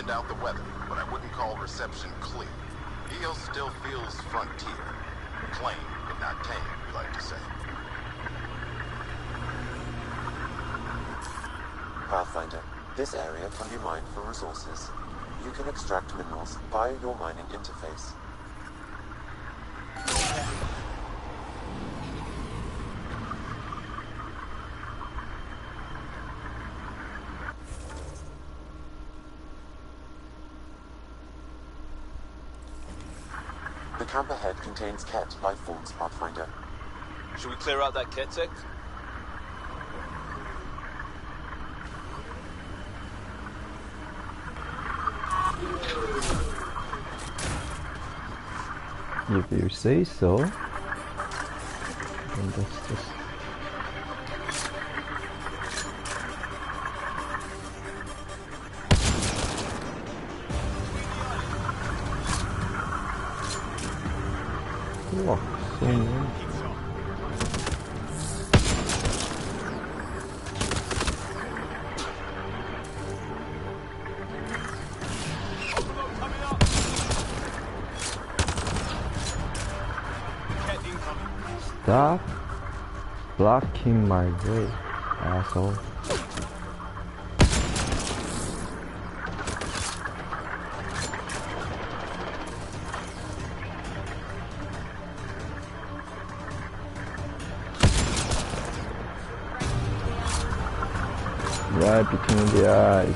ironed out the weather, but I wouldn't call reception clear. EO still feels frontier. Plain, but not tame, we like to say. Pathfinder, this area can be mined for resources. You can extract minerals via your mining interface. The camp ahead contains Ket life forms, Pathfinder. Should we clear out that Ket sect? If you say so. And that's just... Wow, so many. Stop blocking my way, asshole. Right between the eyes.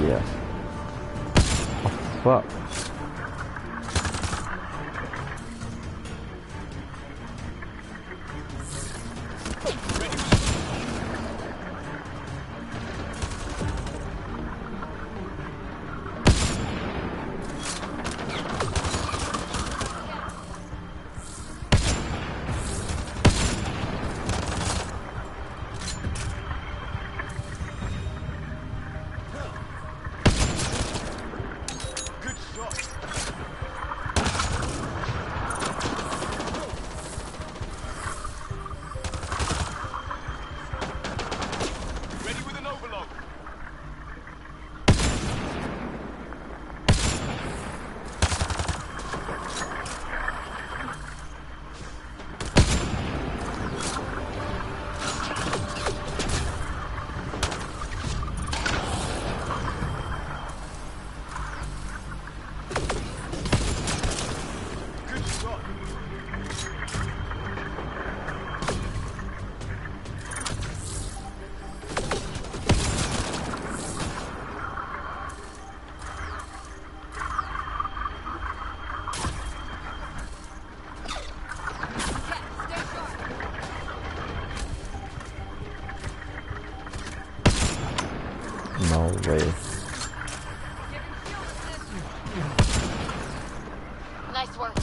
Yes. Oh, fuck. No way. Nice work.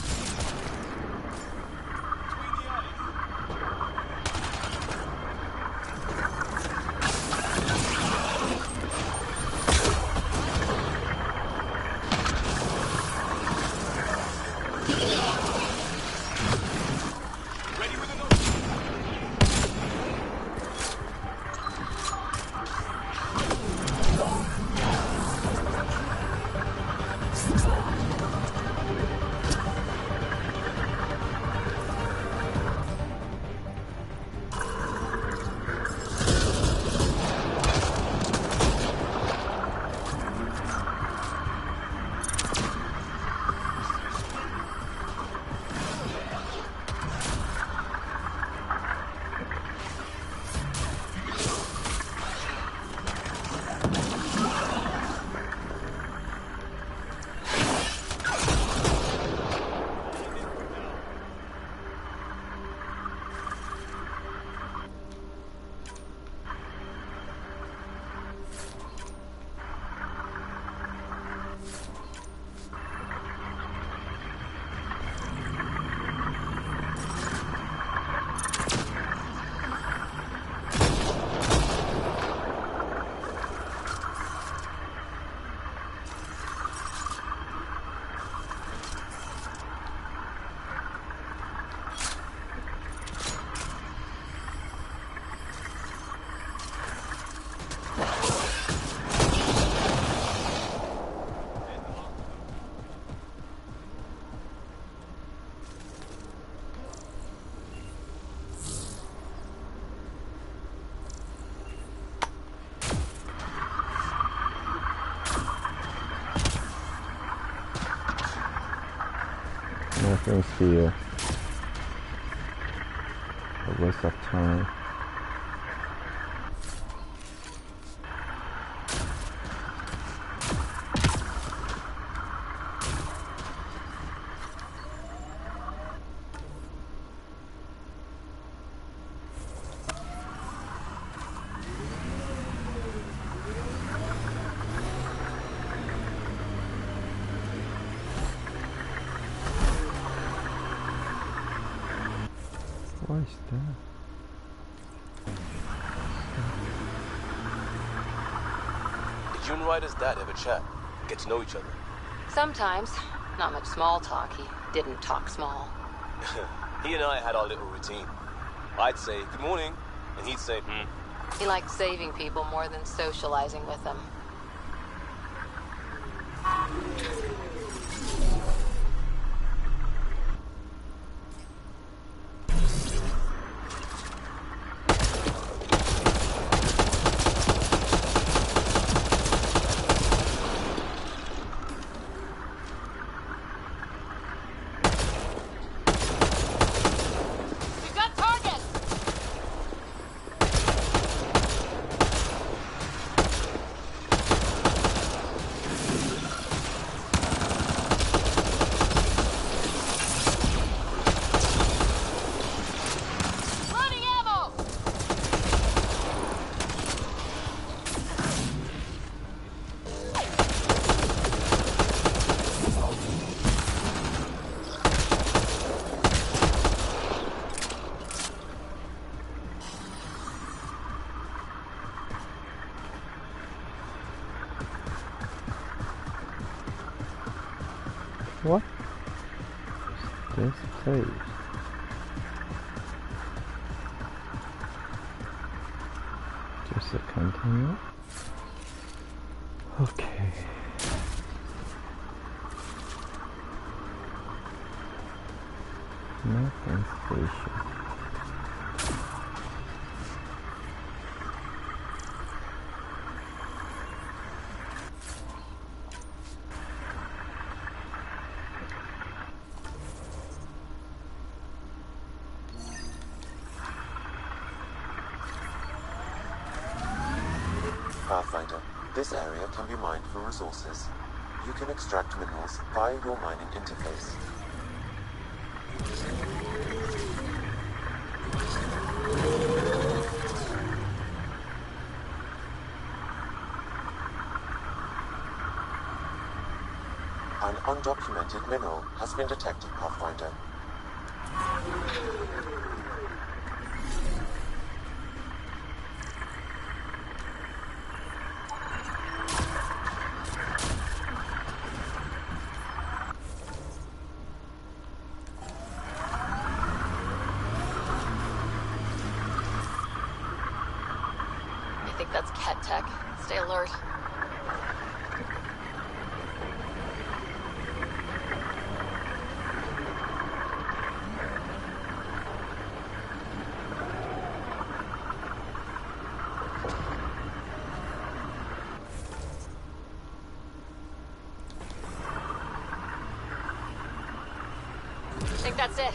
Things here. A waste of time. What is that? Did you and Ryder's dad ever chat? Get to know each other? Sometimes. Not much small talk. He didn't talk small. He and I had our little routine. I'd say, good morning, and he'd say, He liked saving people more than socializing with them. We've got targets! Running ammo! What is this place? Just a container. Okay. Nothing station. Pathfinder, this area can be mined for resources. You can extract minerals via your mining interface. An undocumented mineral has been detected, Pathfinder. I think that's Ket Tech. Stay alert. I think that's it.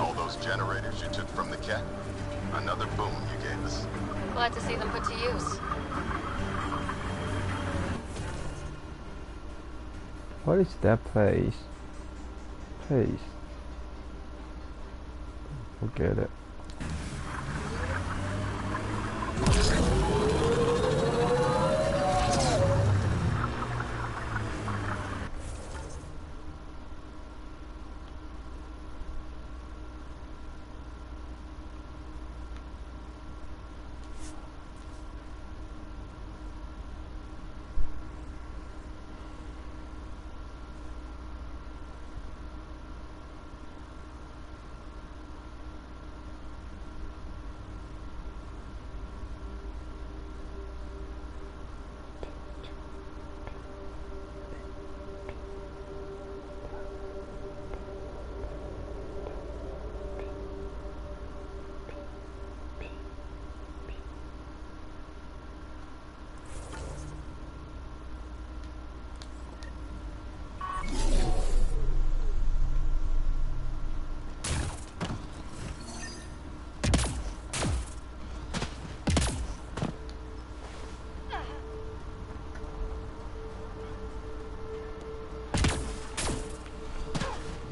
All those generators you took from the cat? Another boon you gave us. Glad to see them put to use. What is that place? Forget it.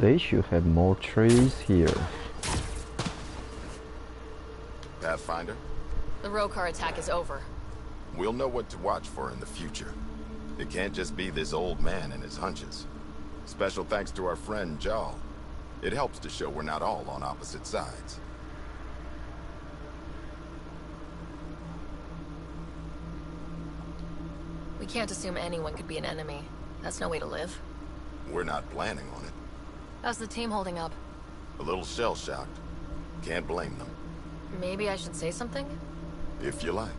They should have more trees here. Pathfinder, The Rokar attack is over. we'll know what to watch for in the future. It can't just be this old man and his hunches. Special thanks to our friend Jal. It helps to show we're not all on opposite sides. We can't assume anyone could be an enemy. That's no way to live. We're not planning on it. How's the team holding up? A little shell-shocked. Can't blame them. Maybe I should say something? If you like.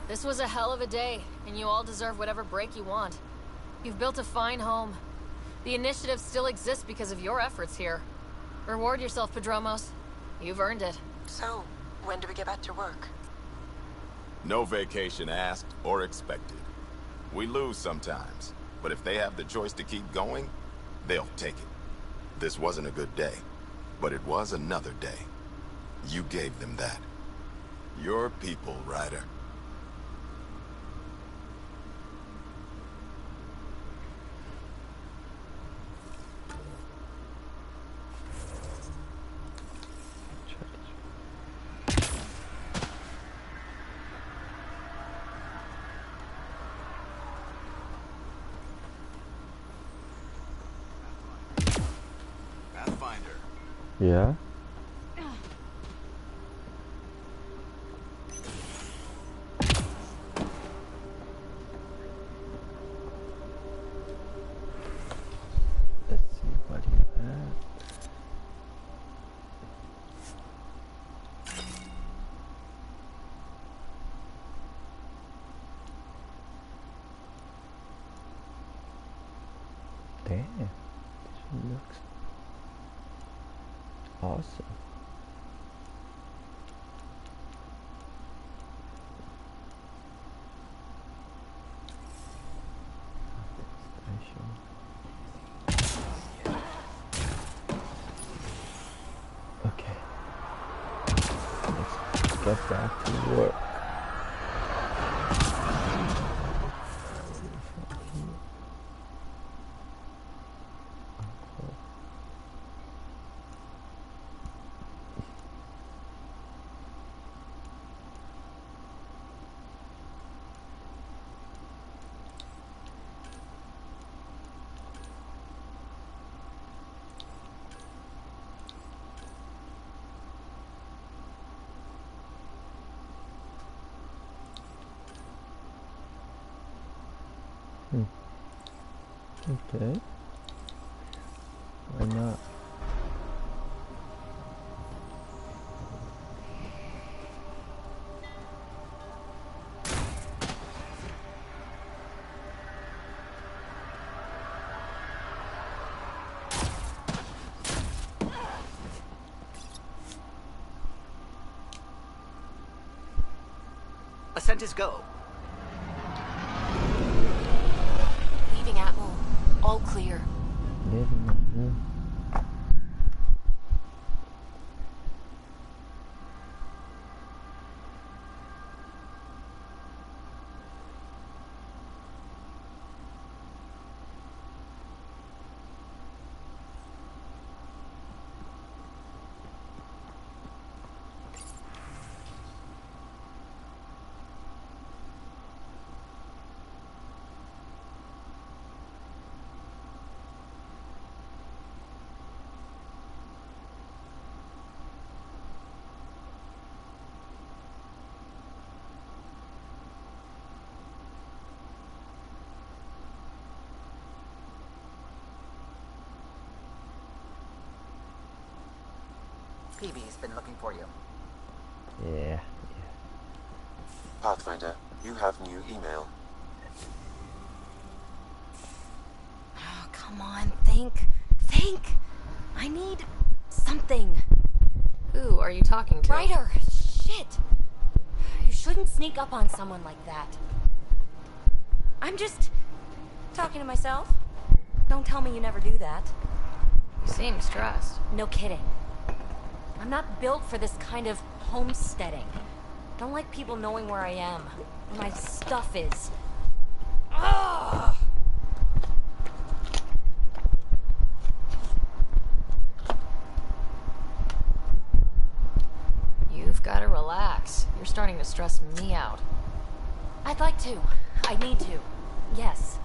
This was a hell of a day, and you all deserve whatever break you want. You've built a fine home. The initiative still exists because of your efforts here. Reward yourself, Padromos. You've earned it. So, when do we get back to work? No vacation asked or expected. We lose sometimes, but if they have the choice to keep going, they'll take it. This wasn't a good day, but it was another day. You gave them that. Your people, Ryder. Pathfinder. Yeah? Let's see what you have. Damn, this looks awesome. Okay, let's get back to work. Okay. Why not? Ascent is go. Leaving Atwell. All clear. Phoebe's been looking for you. Yeah. Pathfinder, you have new email. Oh, come on, think. Think! I need something. Who are you talking to? Ryder! Shit! You shouldn't sneak up on someone like that. I'm just talking to myself. Don't tell me you never do that. seem stressed. No kidding. I'm not built for this kind of homesteading. Don't like people knowing where I am, where my stuff is. Ugh! You've got to relax. You're starting to stress me out. I'd like to. I need to. Yes.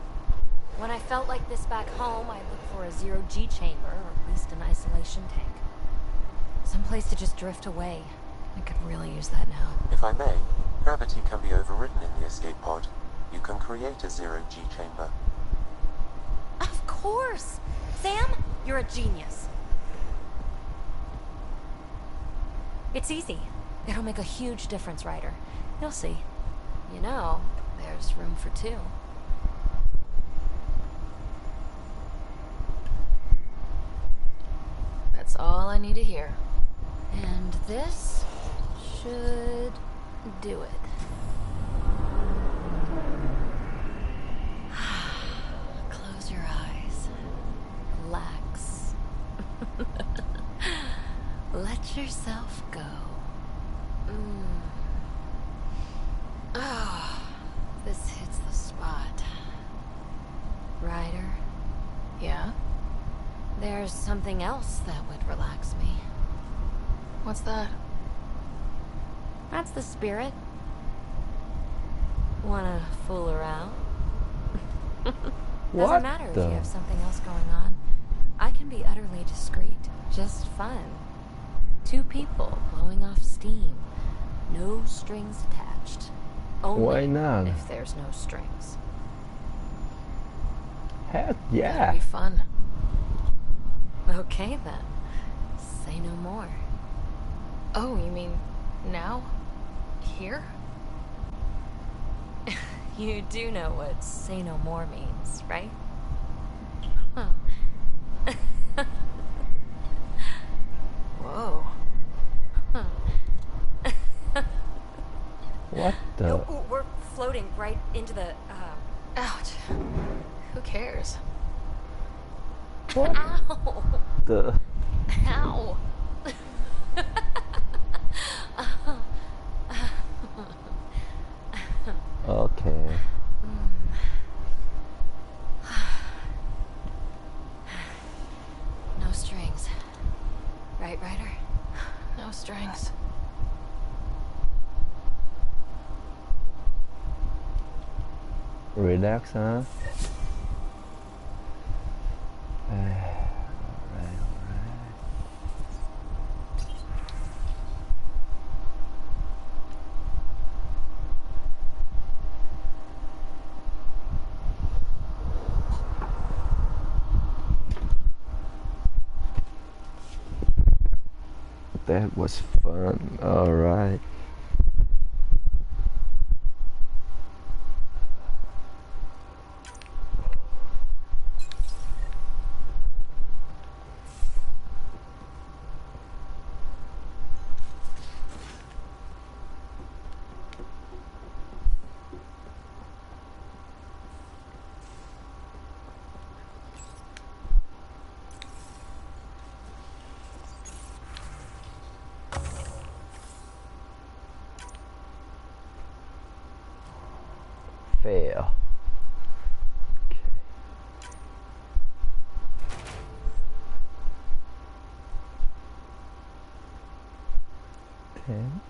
When I felt like this back home, I'd look for a zero-G chamber, or at least an isolation tank. Someplace to just drift away. I could really use that now. If I may, gravity can be overridden in the escape pod. You can create a zero-G chamber. Of course! Sam, you're a genius. It's easy. It'll make a huge difference, Ryder. You'll see. You know, there's room for two. That's all I need to hear. And this should do it. Close your eyes. Relax. Let yourself go. Oh, this hits the spot. Ryder? Yeah? There's something else that would relax me. What's that? That's the spirit. Wanna fool around? Doesn't matter if you have something else going on. I can be utterly discreet. Just fun. Two people blowing off steam. No strings attached. Only Why not? if there's no strings. Heck That'd yeah. be fun. Okay then. Say no more. Oh, you mean now? Here? You do know what say no more means, right? Huh. Whoa. Huh. What the? Oh, we're floating right into the, Ouch. Who cares? What Ow! the? Ow. Okay. No strings. Right, Ryder? No strings. Relax, huh? Alright. That was fun. Alright. Fail. Okay. 10.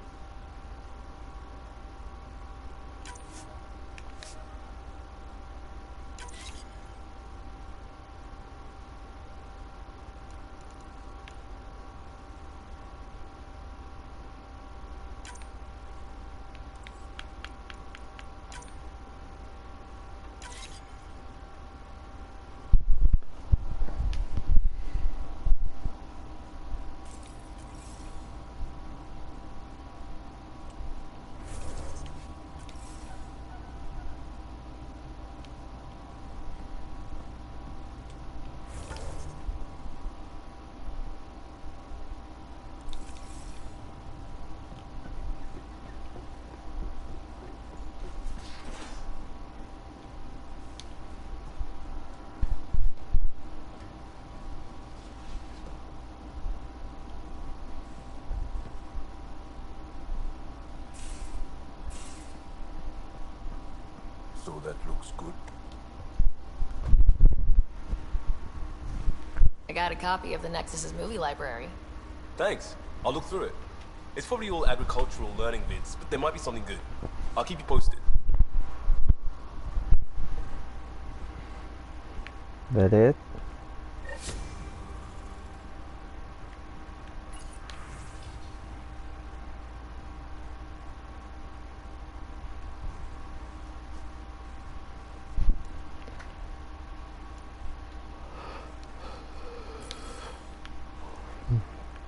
So that looks good. I got a copy of the Nexus's movie library. Thanks. I'll look through it. It's probably all agricultural learning bits, but there might be something good. I'll keep you posted. That it?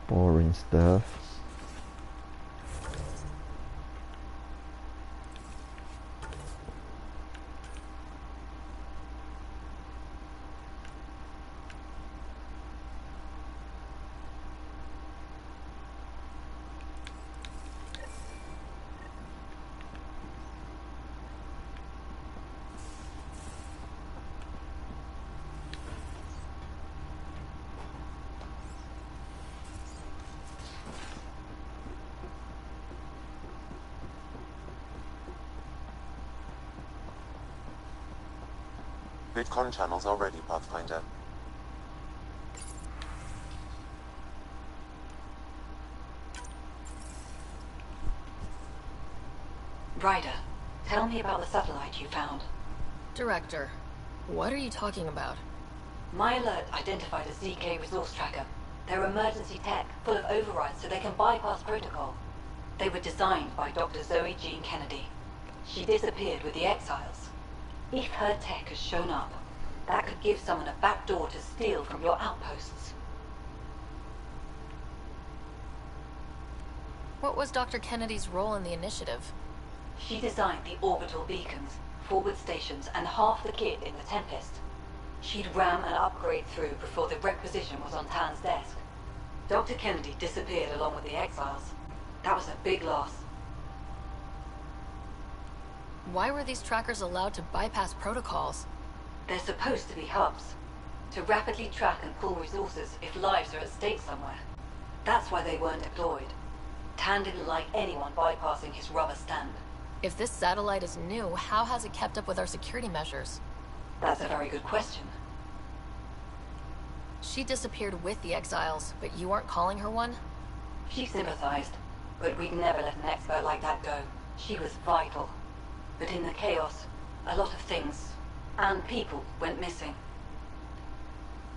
Boring stuff. Bitcoin channels are ready, Pathfinder. Ryder, tell me about the satellite you found. Director, what are you talking about? My alert identified a ZK resource tracker. They're emergency tech, full of overrides so they can bypass protocol. They were designed by Dr. Zoe Jean Kennedy. She disappeared with the Exiles. If her tech has shown up, that could give someone a backdoor to steal from your outposts. What was Dr. Kennedy's role in the initiative? She designed the orbital beacons, forward stations, and half the kit in the Tempest. She'd ram an upgrade through before the requisition was on Tan's desk. Dr. Kennedy disappeared along with the Exiles. That was a big loss. Why were these trackers allowed to bypass protocols? They're supposed to be hubs, to rapidly track and pull resources if lives are at stake somewhere. That's why they weren't deployed. Tan didn't like anyone bypassing his rubber stamp. If this satellite is new, how has it kept up with our security measures? That's a very good question. She disappeared with the Exiles, but you aren't calling her one? She sympathized, but we'd never let an expert like that go. She was vital. But in the chaos, a lot of things, and people, went missing.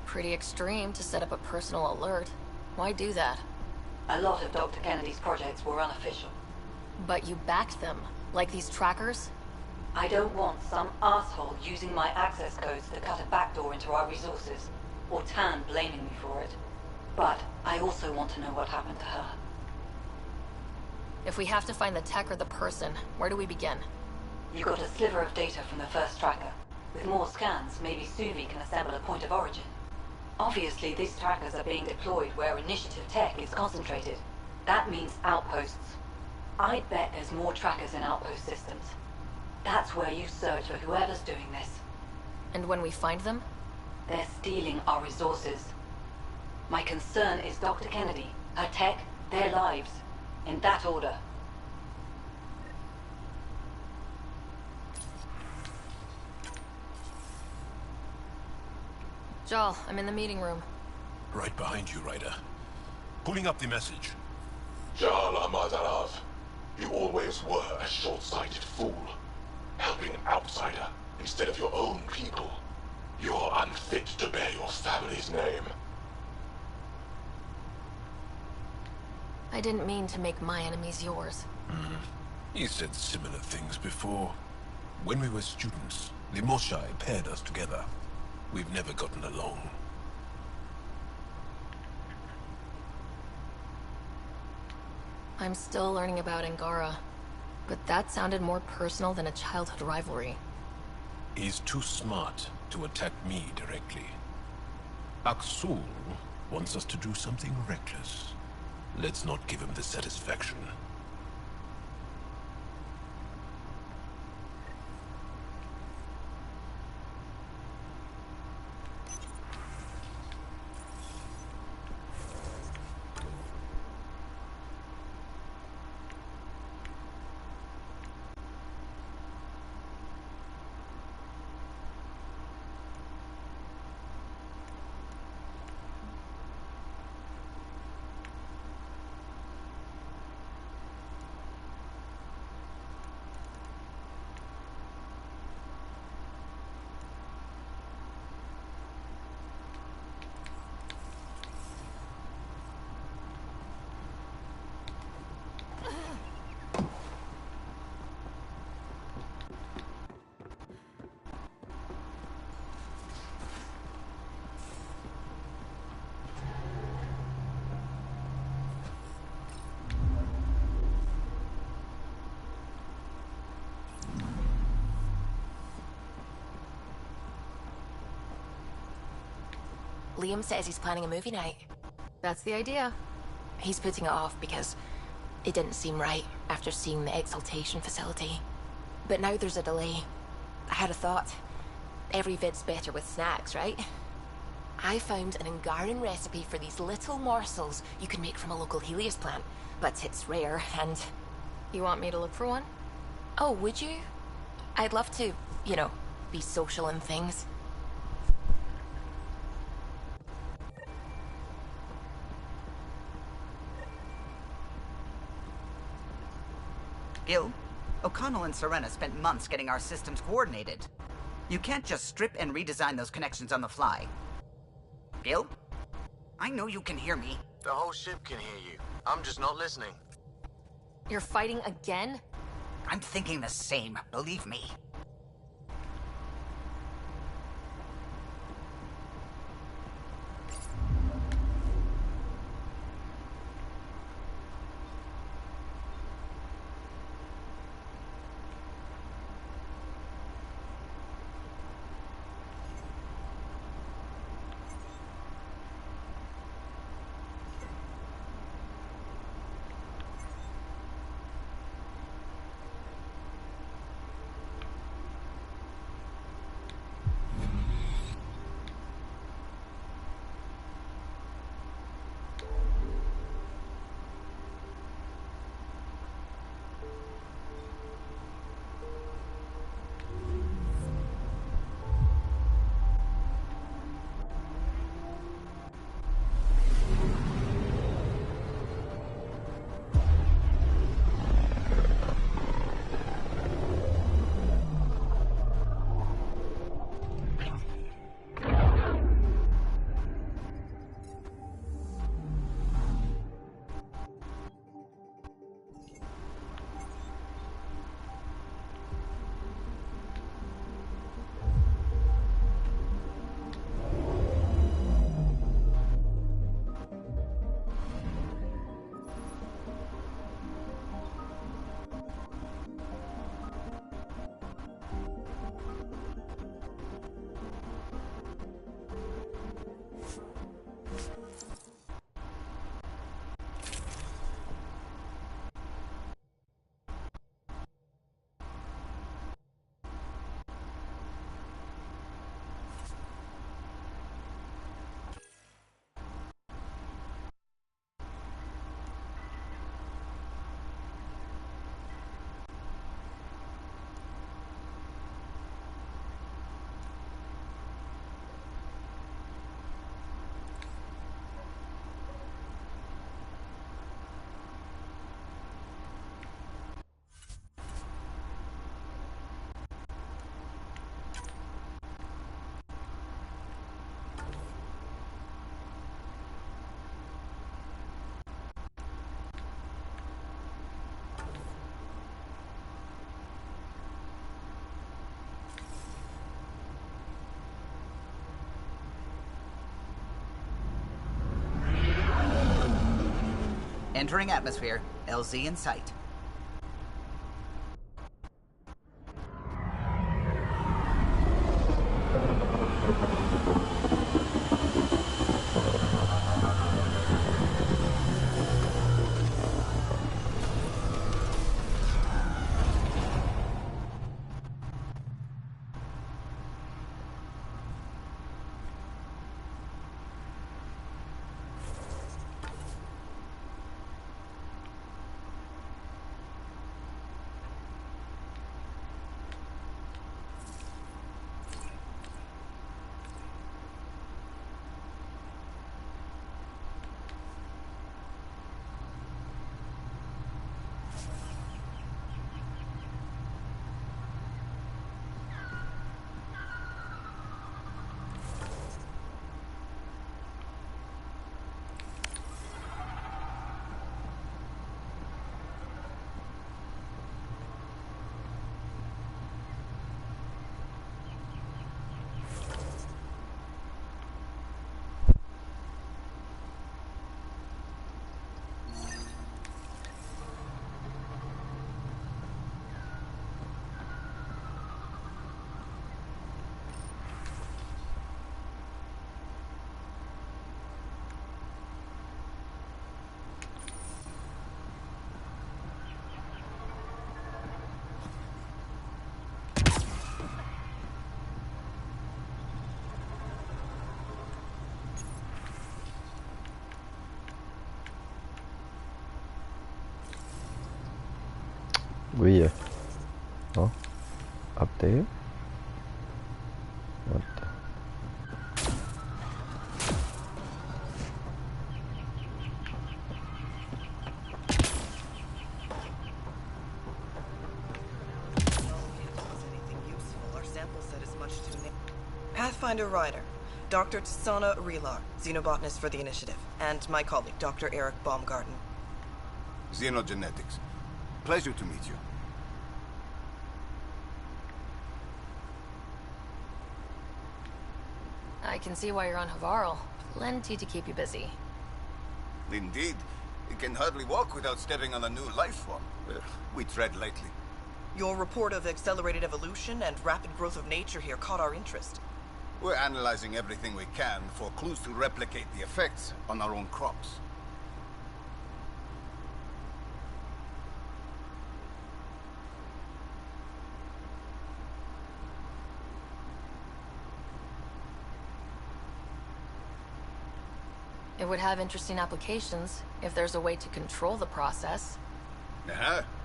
Pretty extreme to set up a personal alert. Why do that? A lot of Dr. Kennedy's projects were unofficial. But you backed them, like these trackers? I don't want some asshole using my access codes to cut a backdoor into our resources, or Tan blaming me for it. But I also want to know what happened to her. If we have to find the tech or the person, where do we begin? You got a sliver of data from the first tracker. With more scans, maybe Suvi can assemble a point of origin. Obviously, these trackers are being deployed where initiative tech is concentrated. That means outposts. I'd bet there's more trackers in outpost systems. That's where you search for whoever's doing this. And when we find them? They're stealing our resources. My concern is Dr. Kennedy, her tech, their lives. In that order. Jal, I'm in the meeting room. Right behind you, Ryder. Pulling up the message. Jal Ahmadarav, you always were a short-sighted fool. Helping an outsider instead of your own people. You're unfit to bear your family's name. I didn't mean to make my enemies yours. He said similar things before. When we were students, the Moshai paired us together. We've never gotten along. I'm still learning about Angara, but that sounded more personal than a childhood rivalry. He's too smart to attack me directly. Aksul wants us to do something reckless. Let's not give him the satisfaction. Liam says he's planning a movie night. That's the idea. He's putting it off because it didn't seem right after seeing the exaltation facility. But now there's a delay. I had a thought. Every vid's better with snacks, right? I found an Angaran recipe for these little morsels you can make from a local Helios plant. But it's rare and... You want me to look for one? Oh, would you? I'd love to, you know, be social and things. Gil, O'Connell and Serena spent months getting our systems coordinated. You can't just strip and redesign those connections on the fly. Gil? I know you can hear me. The whole ship can hear you. I'm just not listening. You're fighting again? I'm thinking the same, believe me. Entering atmosphere. LZ in sight. Here. Oh, up there? What? Pathfinder Ryder, Dr. Tsana Relar, xenobotanist for the Initiative, and my colleague, Dr. Eric Baumgarten. Xenogenetics. Pleasure to meet you. I can see why you're on Havarl. Plenty to keep you busy. Indeed. You can hardly walk without stepping on a new life form. We tread lightly. Your report of accelerated evolution and rapid growth of nature here caught our interest. We're analyzing everything we can for clues to replicate the effects on our own crops. It would have interesting applications if there's a way to control the process.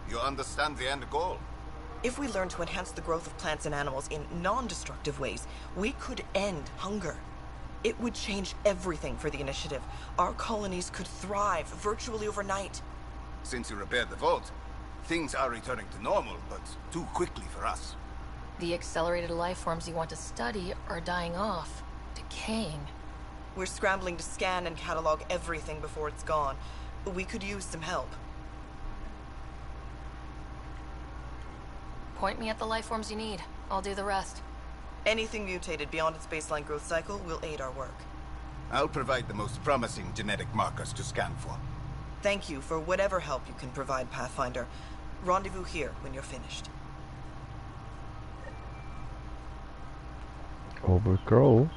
You understand the end goal. If we learn to enhance the growth of plants and animals in non-destructive ways, we could end hunger. It would change everything for the Initiative. Our colonies could thrive virtually overnight. Since you repaired the vault, things are returning to normal, but too quickly for us. The accelerated life forms you want to study are dying off, decaying. We're scrambling to scan and catalog everything before it's gone. We could use some help. Point me at the life forms you need. I'll do the rest. Anything mutated beyond its baseline growth cycle will aid our work. I'll provide the most promising genetic markers to scan for. Thank you for whatever help you can provide, Pathfinder. Rendezvous here when you're finished. Overgrow.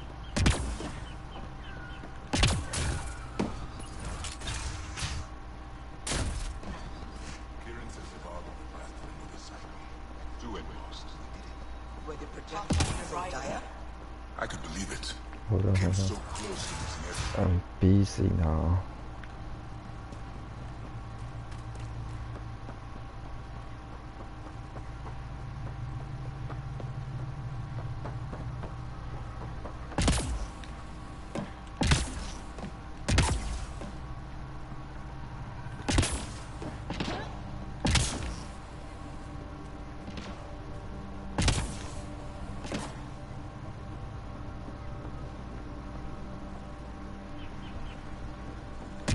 I could believe it. Hold on, Came hold so on. close to losing everything. I'm busy now.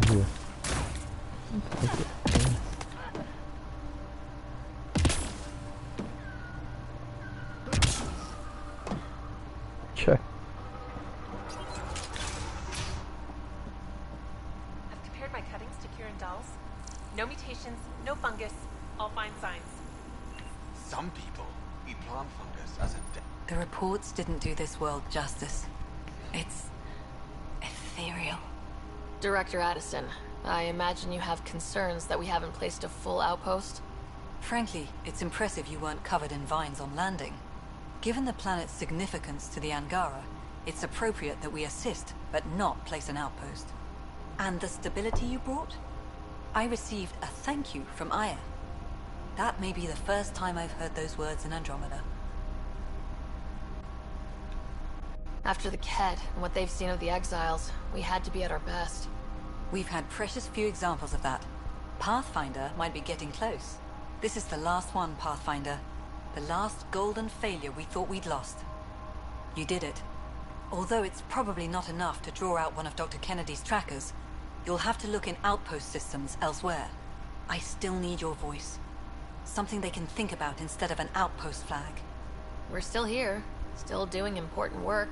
Here. Okay. I've compared my cuttings to Kieran Dahl's. No mutations, no fungus, all fine signs. Some people eat plant fungus as a The reports didn't do this world justice. It's ethereal. Director Addison, I imagine you have concerns that we haven't placed a full outpost? Frankly, it's impressive you weren't covered in vines on landing. Given the planet's significance to the Angara, it's appropriate that we assist, but not place an outpost. And the stability you brought? I received a thank you from Aya. That may be the first time I've heard those words in Andromeda. After the Ked and what they've seen of the exiles, we had to be at our best. We've had precious few examples of that. Pathfinder might be getting close. This is the last one, Pathfinder. The last golden failure we thought we'd lost. You did it. Although it's probably not enough to draw out one of Dr. Kennedy's trackers, you'll have to look in outpost systems elsewhere. I still need your voice. Something they can think about instead of an outpost flag. We're still here, still doing important work.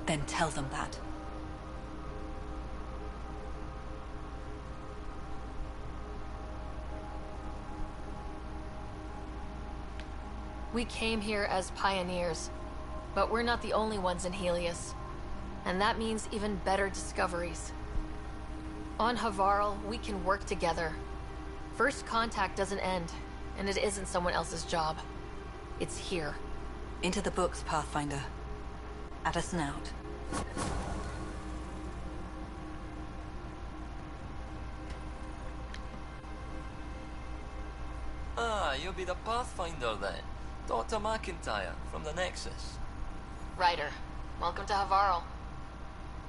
Then tell them that. We came here as pioneers, but we're not the only ones in Helios. And that means even better discoveries. On Havarl, we can work together. First contact doesn't end, and it isn't someone else's job. It's here. Into the books, Pathfinder. Addison out. you'll be the Pathfinder then. Dr. McIntyre from the Nexus. Ryder, welcome to Havarl.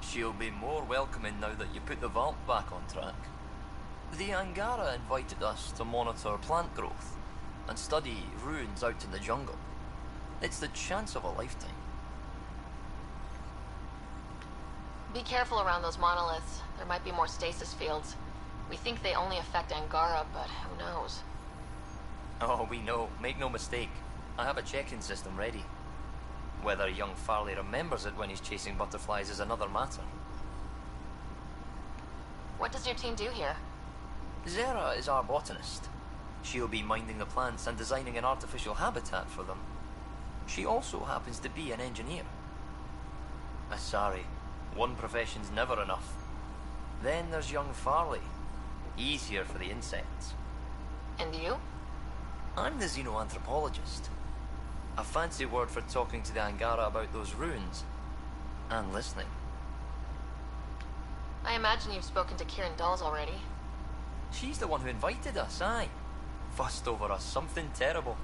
She'll be more welcoming now that you put the vault back on track. The Angara invited us to monitor plant growth and study ruins out in the jungle. It's the chance of a lifetime. Be careful around those monoliths. There might be more stasis fields. We think they only affect Angara, but who knows? Oh, we know. Make no mistake. I have a check-in system ready. Whether young Farley remembers it when he's chasing butterflies is another matter. What does your team do here? Zera is our botanist. She'll be minding the plants and designing an artificial habitat for them. She also happens to be an engineer. Sorry, one profession's never enough. Then there's young Farley. He's here for the insects. And you? I'm the xenoanthropologist. A fancy word for talking to the Angara about those ruins. And listening. I imagine you've spoken to Kieran Dawes already. She's the one who invited us, aye. Fussed over us something terrible.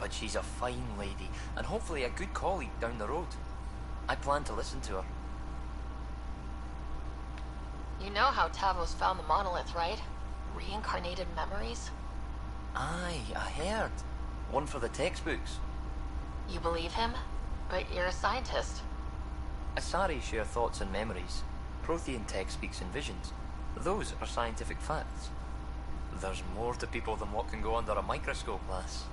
But she's a fine lady, and hopefully a good colleague down the road. I plan to listen to her. You know how Tavos found the monolith, right? Reincarnated memories? Aye, I heard. One for the textbooks. You believe him? But you're a scientist. Asari share thoughts and memories. Prothean tech speaks in visions. Those are scientific facts. There's more to people than what can go under a microscope, lass.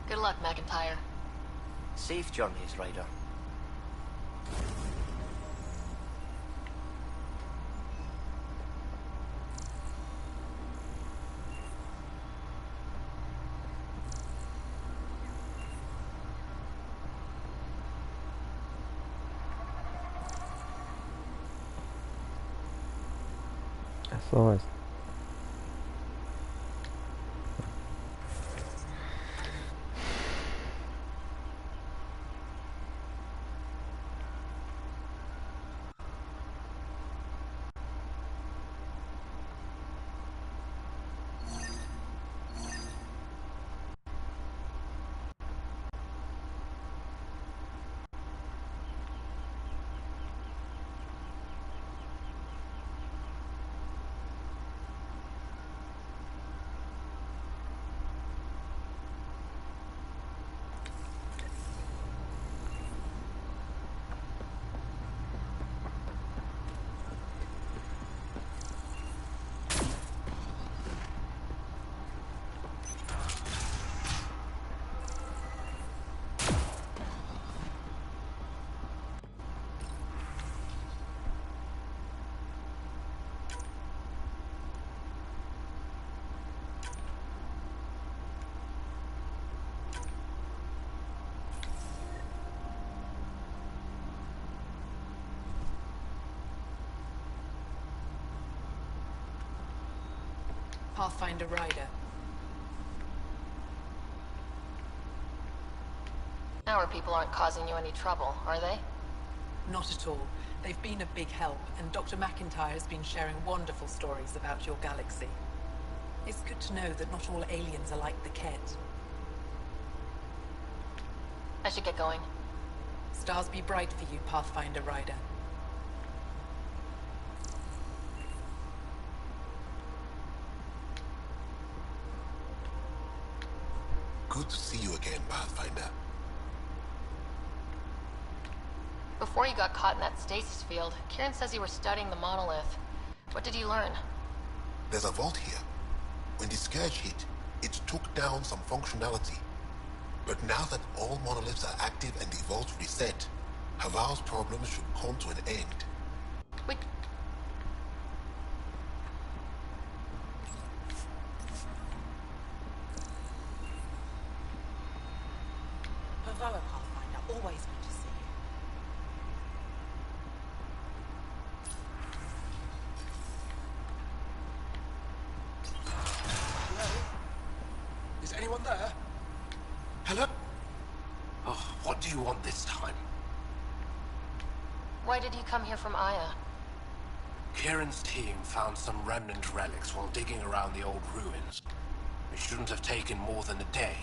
Good luck, McIntyre. Safe journeys, Ryder. As always. Pathfinder Ryder. Our people aren't causing you any trouble, are they? Not at all. They've been a big help, and Dr. McIntyre has been sharing wonderful stories about your galaxy. It's good to know that not all aliens are like the Ket. I should get going. Stars be bright for you, Pathfinder Ryder. Good to see you again, Pathfinder. Before you got caught in that stasis field, Kieran says you were studying the monolith. What did you learn? There's a vault here. When the scourge hit, it took down some functionality. But now that all monoliths are active and the vault reset, Haval's problems should come to an end. Wait. Pavoa, Pathfinder. Always good to see you. Hello? Is anyone there? Hello? Oh, what do you want this time? Why did you come here from Aya? Kieran's team found some remnant relics while digging around the old ruins. It shouldn't have taken more than a day.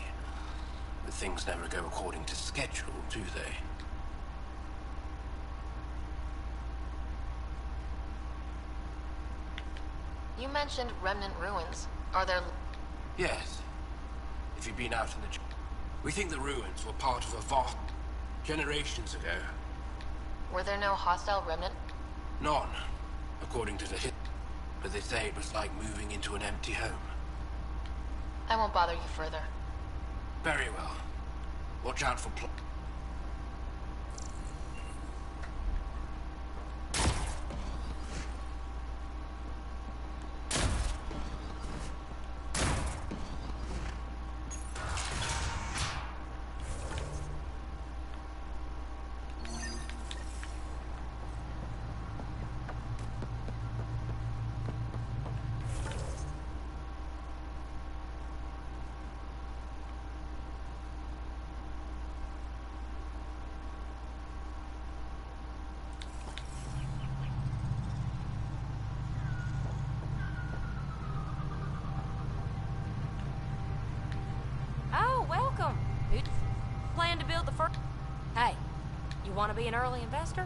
But things never go according to schedule, do they? You mentioned remnant ruins. Are there... Yes. If you've been out in the... We think the ruins were part of a vast... generations ago. Were there no hostile remnant? None, according to the hit. But they say it was like moving into an empty home. I won't bother you further. Very well. Watch out for Oh, welcome. Who plan to build the first... Hey, you want to be an early investor?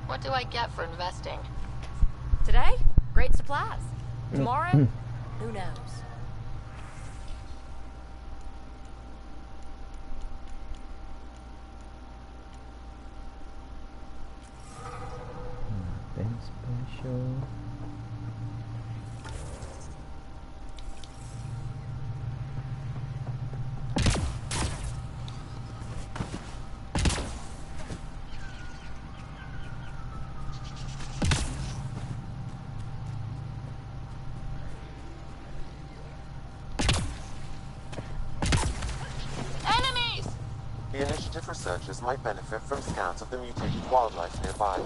What do I get for investing? Today, great supplies. Tomorrow, who knows? Nothing special. The initiative researchers might benefit from scans of the mutated wildlife nearby.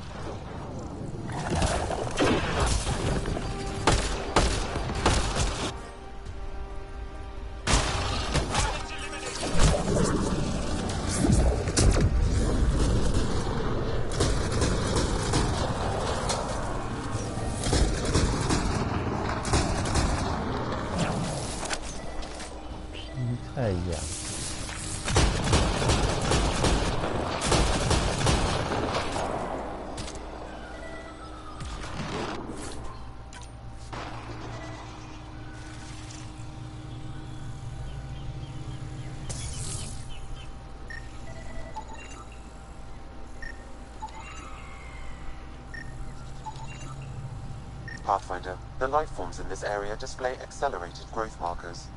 Pathfinder, the life forms in this area display accelerated growth markers.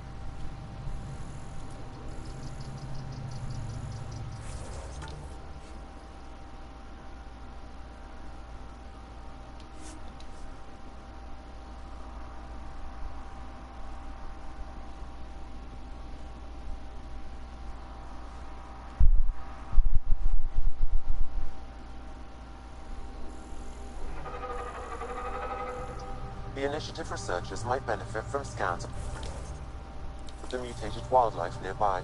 The initiative researchers might benefit from scans of the mutated wildlife nearby.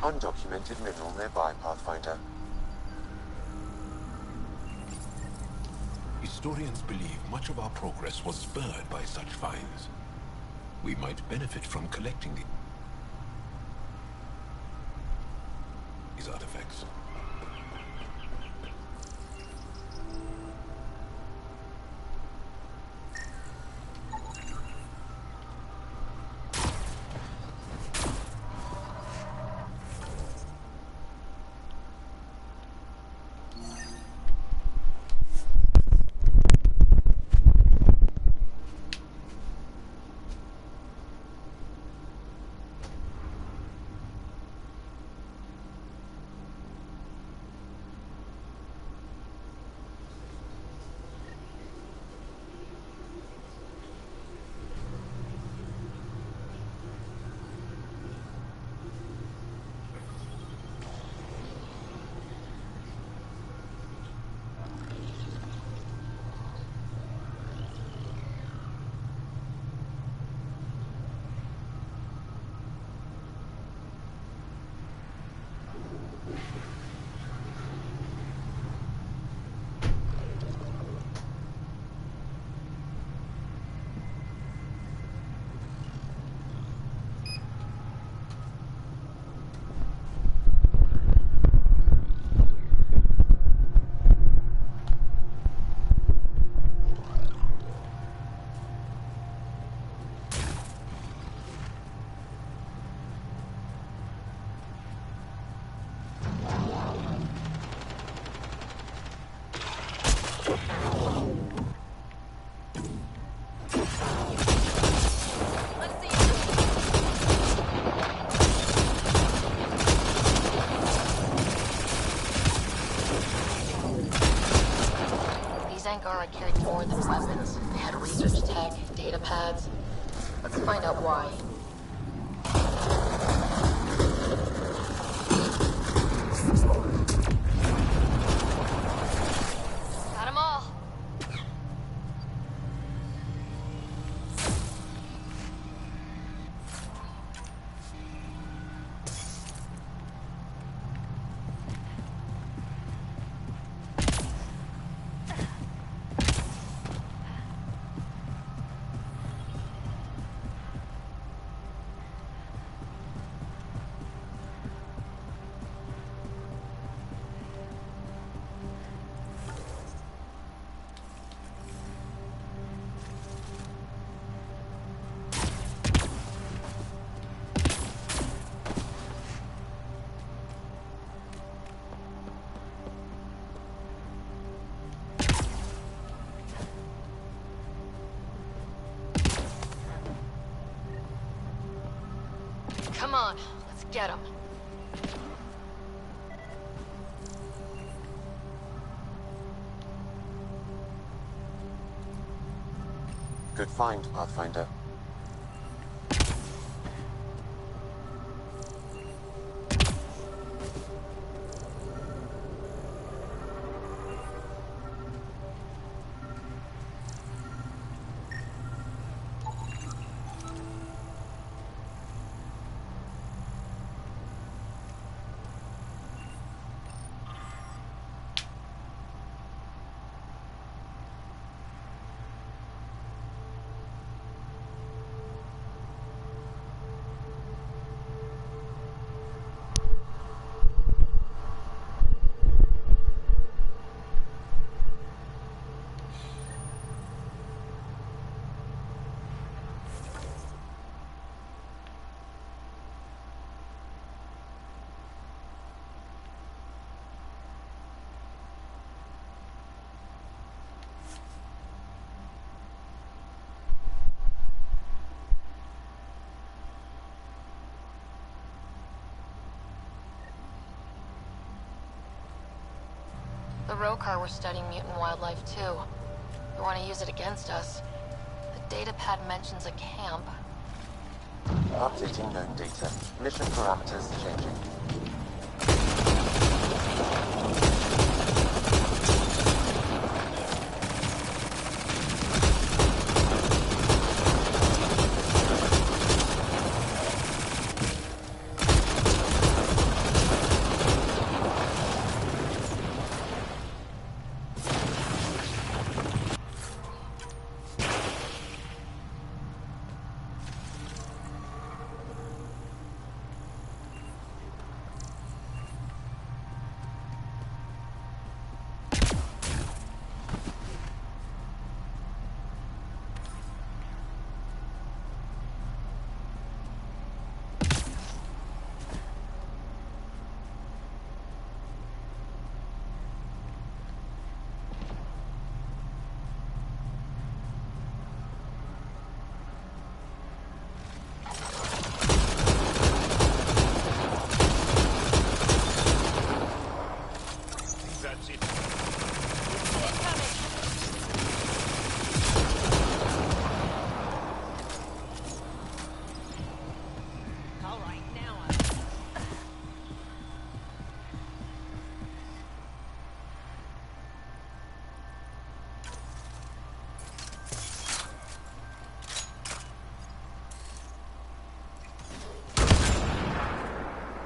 undocumented mineral nearby, Pathfinder. Historians believe much of our progress was spurred by such finds. We might benefit from collecting these artifacts. Angara carried more than weapons. They had research tech, data pads. Let's find out why. Got them all. Come on, let's get him. Good find, Pathfinder. The Rokar were studying mutant wildlife too. They want to use it against us. The datapad mentions a camp. Updating known data. Mission parameters changing. All right, now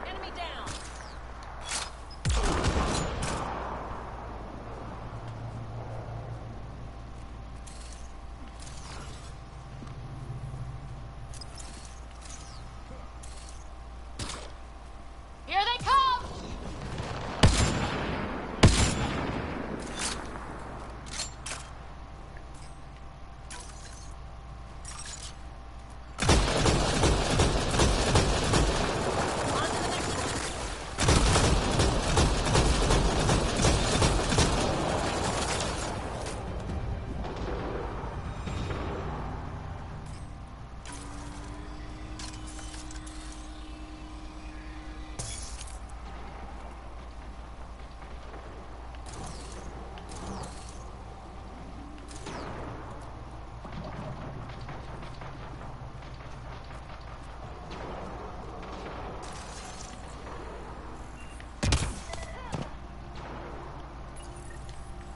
enemy down. Here they come!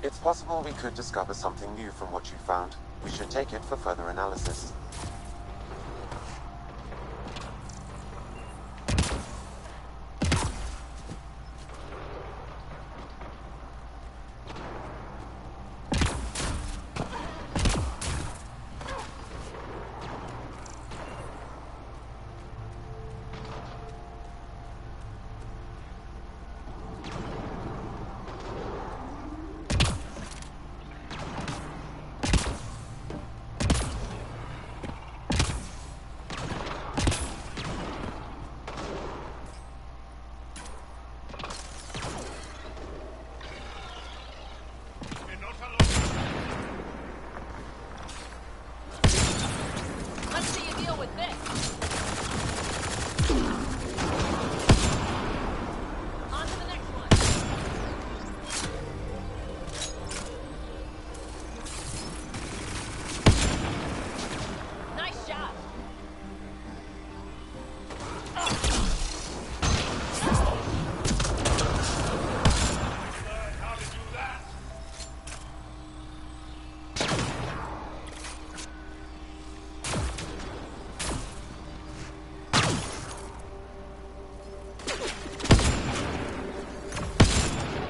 It's possible we could discover something new from what you found. We should take it for further analysis. Let's see you deal with this. On to the next one. Nice shot.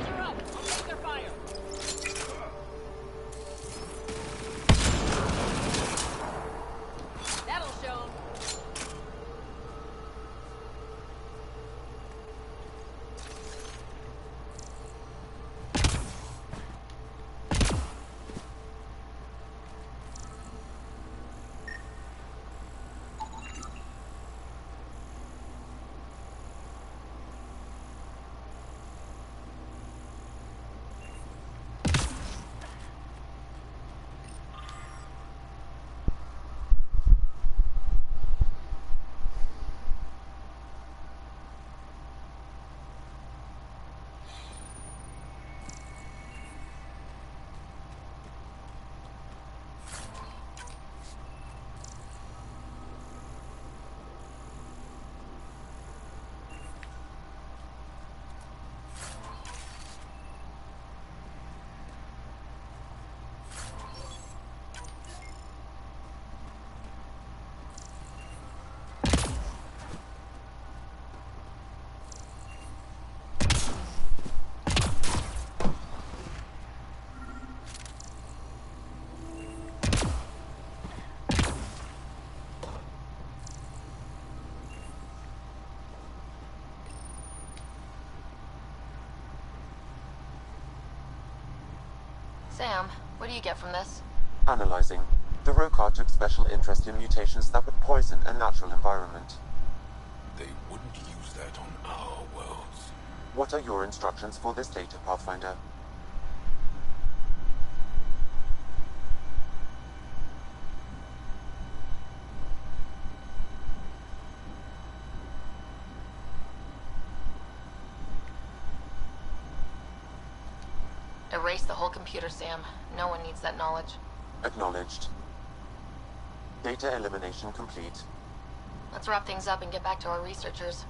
They're up. I'll take their fire. That'll show 'em. Sam, what do you get from this? Analyzing. The Rokar took special interest in mutations that would poison a natural environment. They wouldn't use that on our worlds. What are your instructions for this data, Pathfinder? Erase the whole computer, Sam. No one needs that knowledge. Acknowledged. Data elimination complete. Let's wrap things up and get back to our researchers.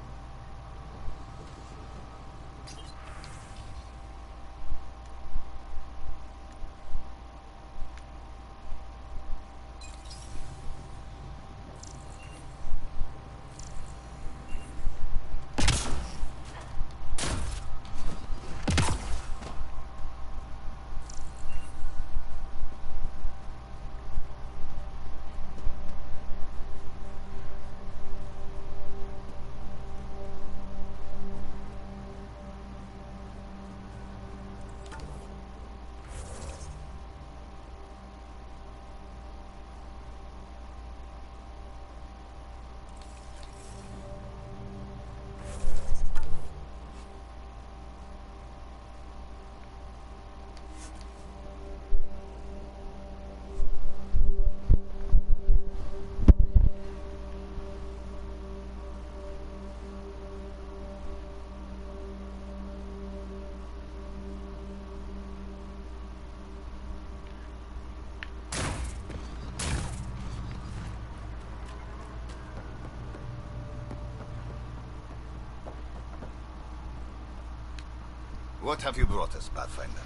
What have you brought us, Pathfinder?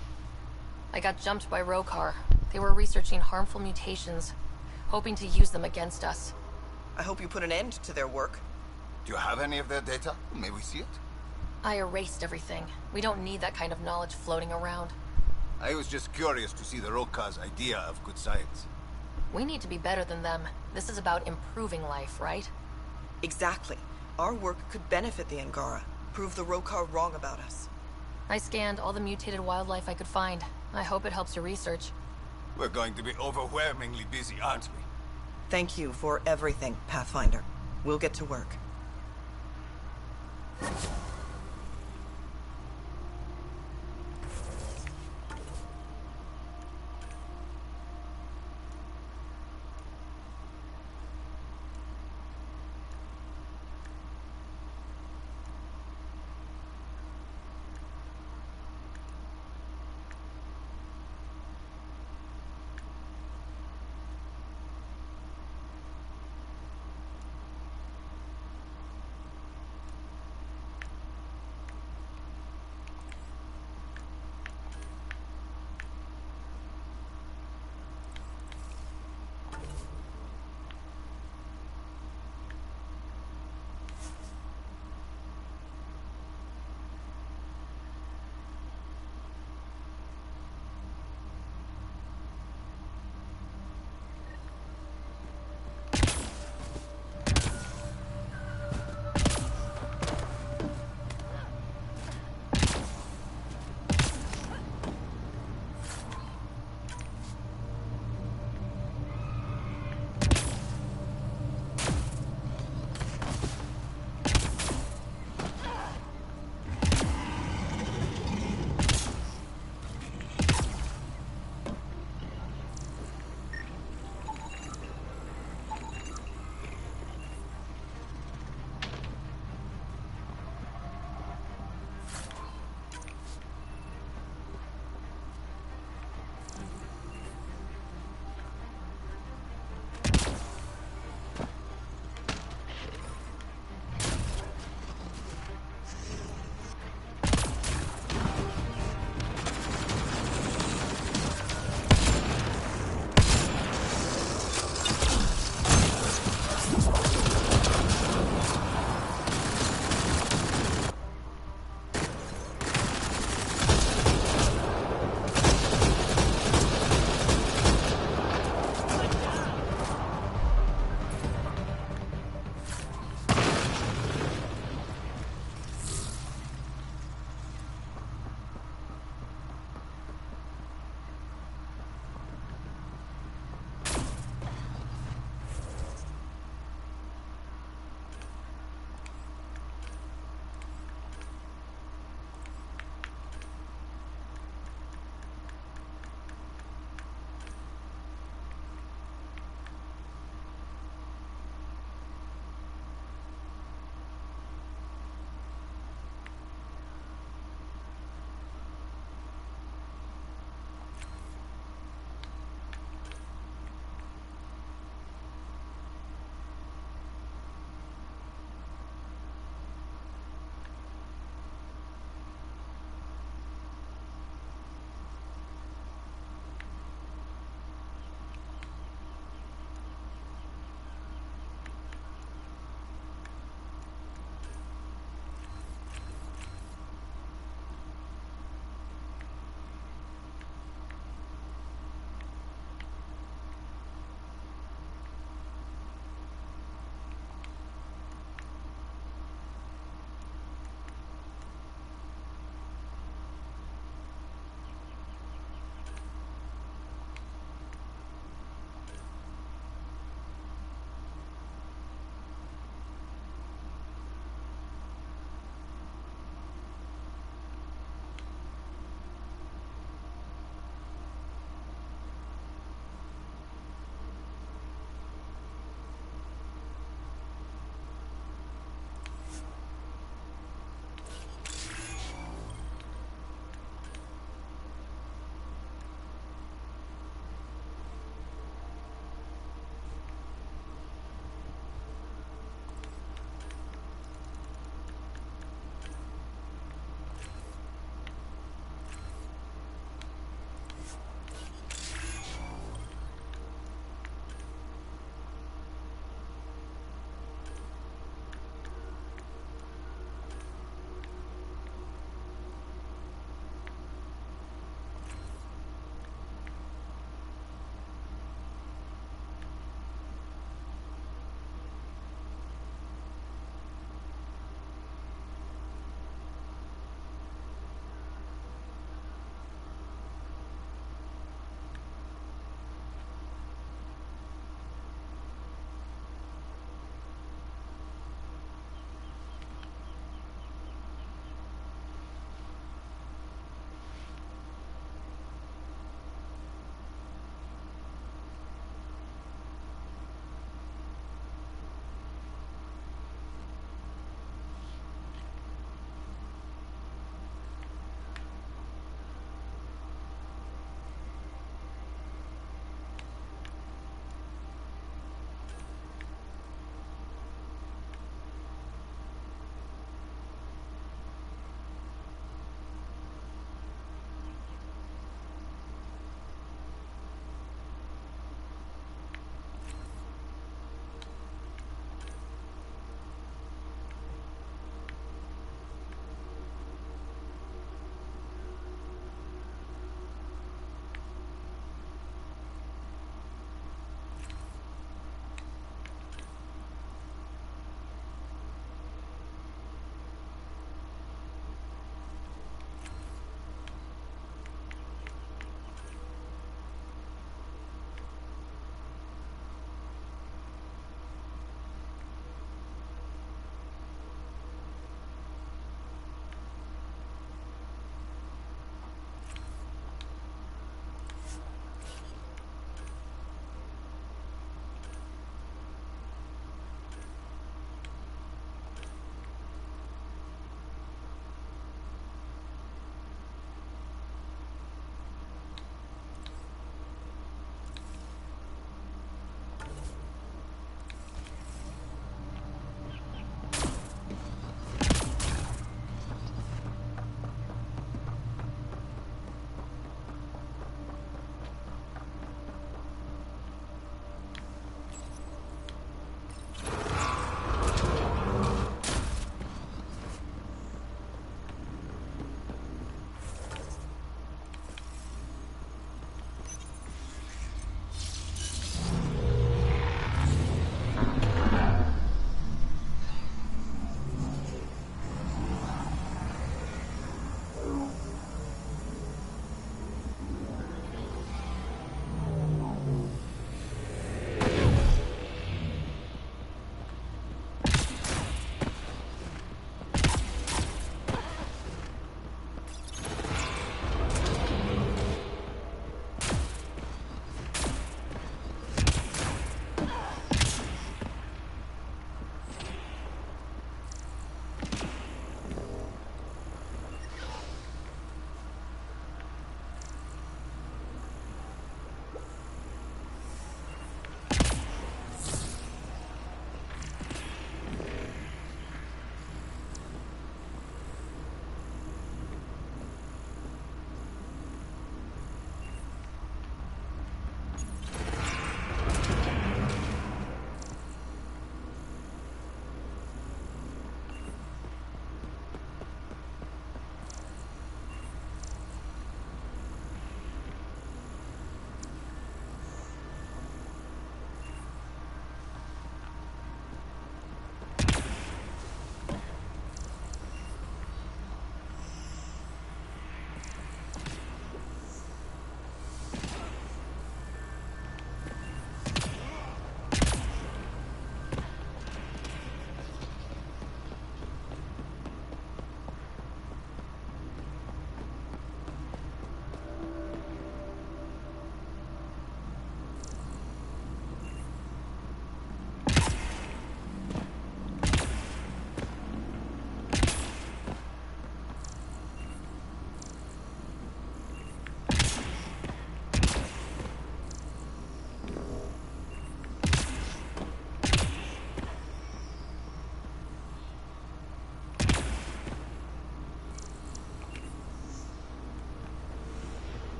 I got jumped by Rokar. They were researching harmful mutations, hoping to use them against us. I hope you put an end to their work. Do you have any of their data? May we see it? I erased everything. We don't need that kind of knowledge floating around. I was just curious to see the Rokar's idea of good science. We need to be better than them. This is about improving life, right? Exactly. Our work could benefit the Angara, prove the Rokar wrong about us. I scanned all the mutated wildlife I could find. I hope it helps your research. We're going to be overwhelmingly busy, aren't we? Thank you for everything, Pathfinder. We'll get to work.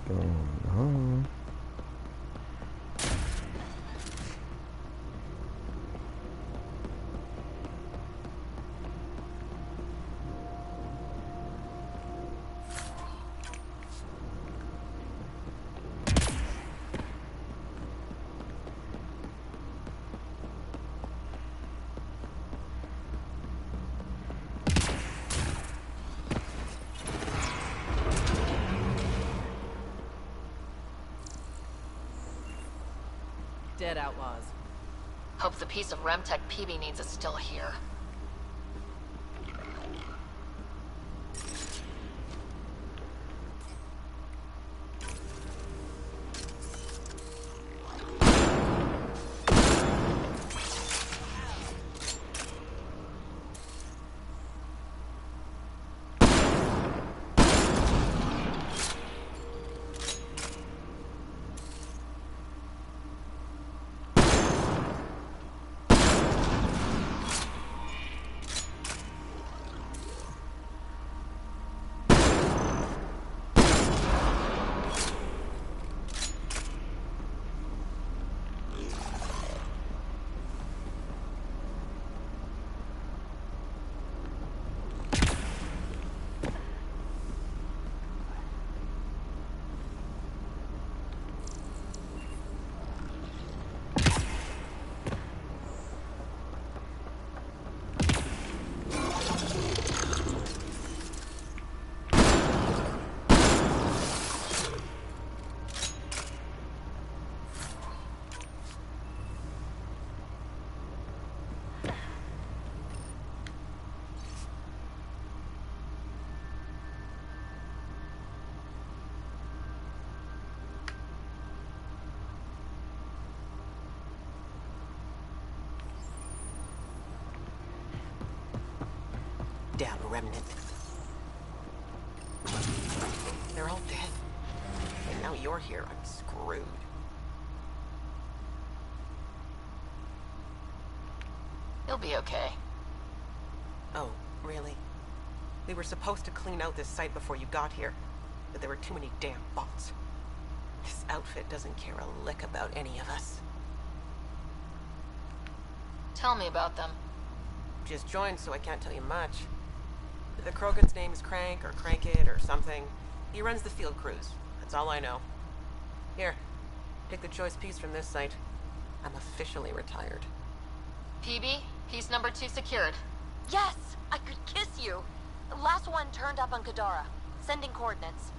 going on? Dead outlaws. Hope the piece of Remtech PB needs is still here. Damn remnant. They're all dead. And now you're here. I'm screwed. You'll be okay. Oh, really? We were supposed to clean out this site before you got here, but there were too many damn bots. This outfit doesn't care a lick about any of us. Tell me about them. Just joined, so I can't tell you much. The Krogan's name is Crank, or Crankit, or something. He runs the field crews. That's all I know. Here, pick the choice piece from this site. I'm officially retired. PB, piece number 2 secured. Yes! I could kiss you! The last one turned up on Kadara. Sending coordinates.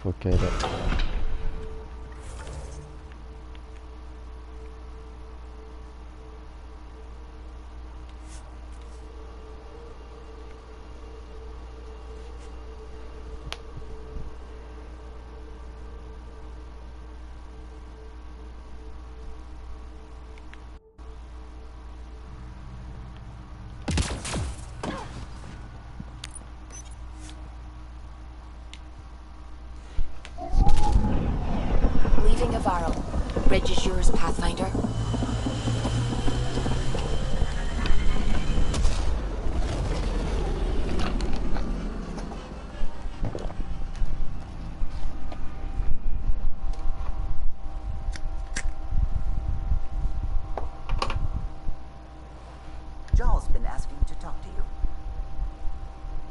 suffocated. Leaving Avaril. Bridge is yours, Pathfinder. Jarl's been asking to talk to you.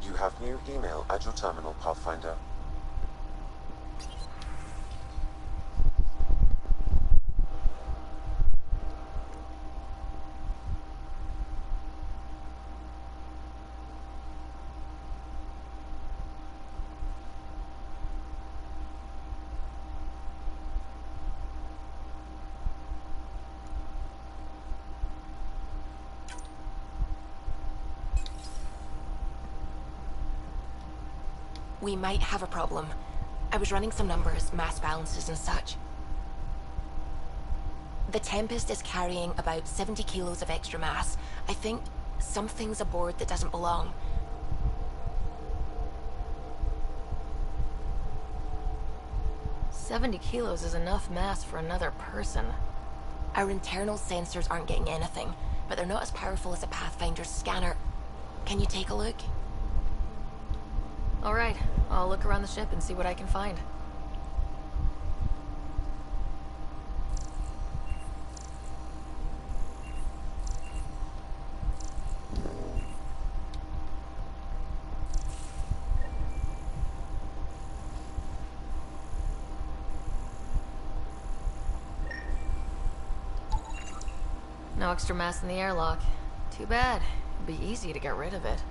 You have new email at your terminal, Pathfinder. We might have a problem. I was running some numbers, mass balances and such. The Tempest is carrying about 70 kilos of extra mass. I think something's aboard that doesn't belong. "70 kilos is enough mass for another person. Our internal sensors aren't getting anything, but they're not as powerful as a Pathfinder's scanner. Can you take a look? All right, I'll look around the ship and see what I can find. No extra mass in the airlock. Too bad. It'd be easy to get rid of it.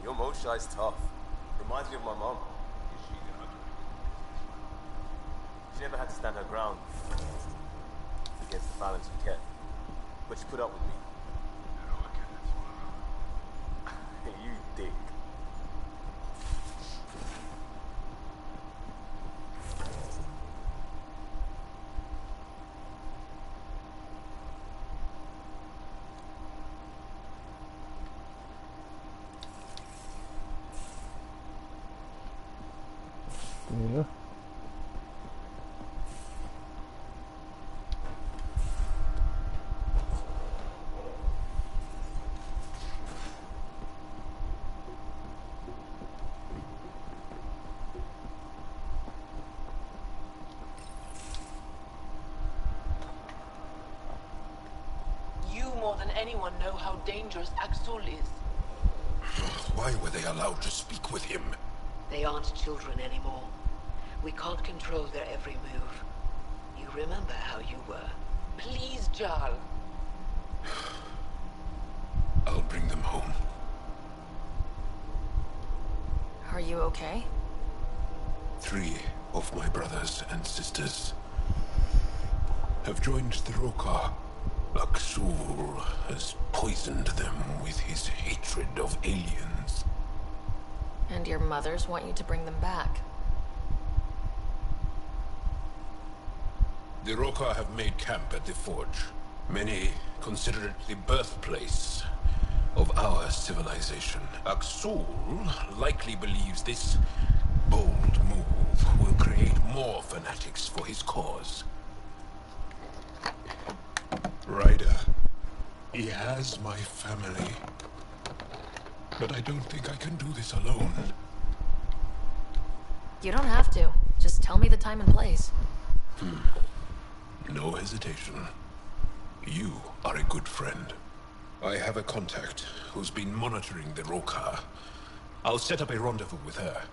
Your Moshi's tough. Reminds me of my mom. She never had to stand her ground against the balance of Ket. But she put up with me. You dick. Yeah. You more than anyone know how dangerous Axol is. Why were they allowed to speak with him? They aren't children anymore. We can't control their every move. You remember how you were. Please, Jarl. I'll bring them home. Are you okay? 3 of my brothers and sisters have joined the Roka. Axul has poisoned them with his hatred of aliens. And your mothers want you to bring them back. The Roka have made camp at the Forge. Many consider it the birthplace of our civilization. Axul likely believes this bold move will create more fanatics for his cause. Ryder, he has my family. But I don't think I can do this alone. You don't have to. Just tell me the time and place. No hesitation. You are a good friend. I have a contact who's been monitoring the Roka. I'll set up a rendezvous with her.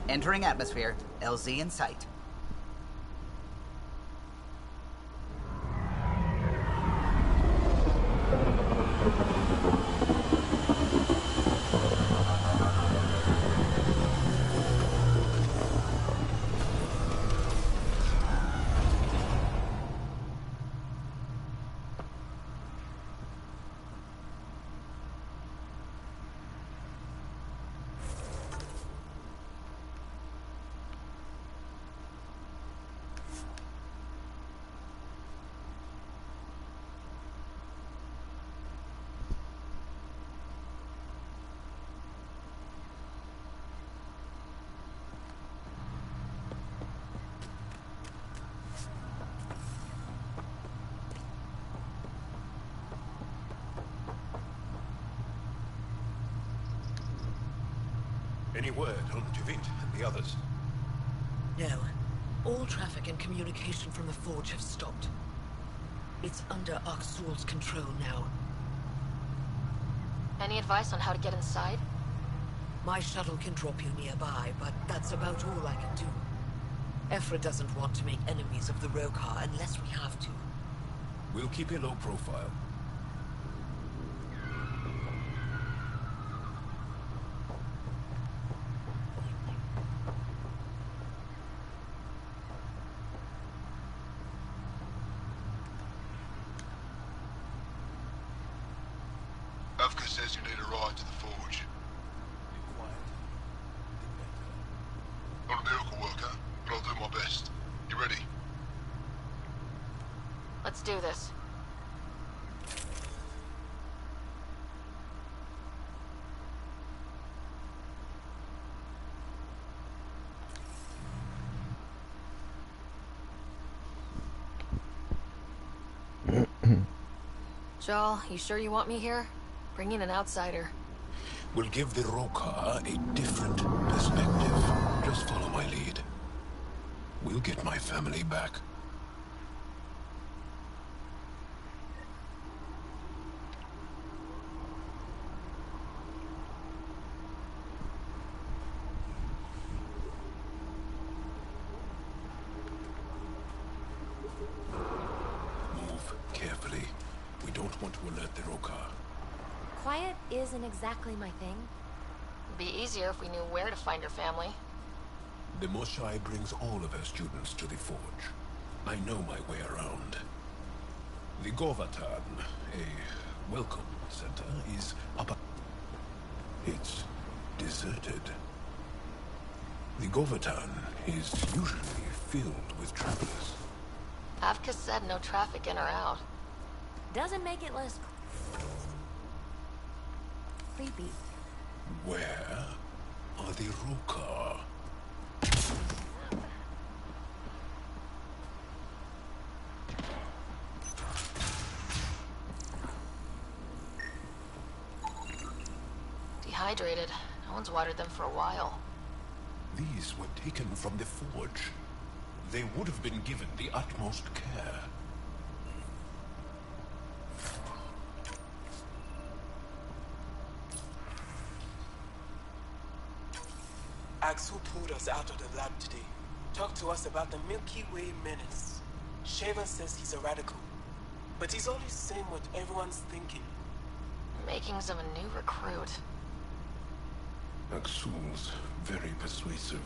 Entering atmosphere. LZ in sight. Any word on Javint and the others? No. All traffic and communication from the forge have stopped. It's under Aksul's control now. Any advice on how to get inside? My shuttle can drop you nearby, but that's about all I can do. Ephra doesn't want to make enemies of the Roka unless we have to. We'll keep a low profile. Avka says you need a ride to the forge. Not a miracle worker, but I'll do my best. You ready? Let's do this. Jal, you sure you want me here? Bring in an outsider. We'll give the Roka a different perspective. Just follow my lead. We'll get my family back. want to alert the Rokar. Quiet isn't exactly my thing. Be easier if we knew where to find her family. The Moshai brings all of her students to the Forge. I know my way around. The Govatan, a welcome center, is up. It's deserted. The Govatan is usually filled with travelers. Avka said no traffic in or out. Doesn't make it less creepy. Where are the Rokar? Dehydrated. No one's watered them for a while. These were taken from the Forge. They would have been given the utmost care. Axel pulled us out of the lab today. Talked to us about the Milky Way menace. Shaven says he's a radical, but he's always saying what everyone's thinking. Makings of a new recruit. Axul's very persuasive.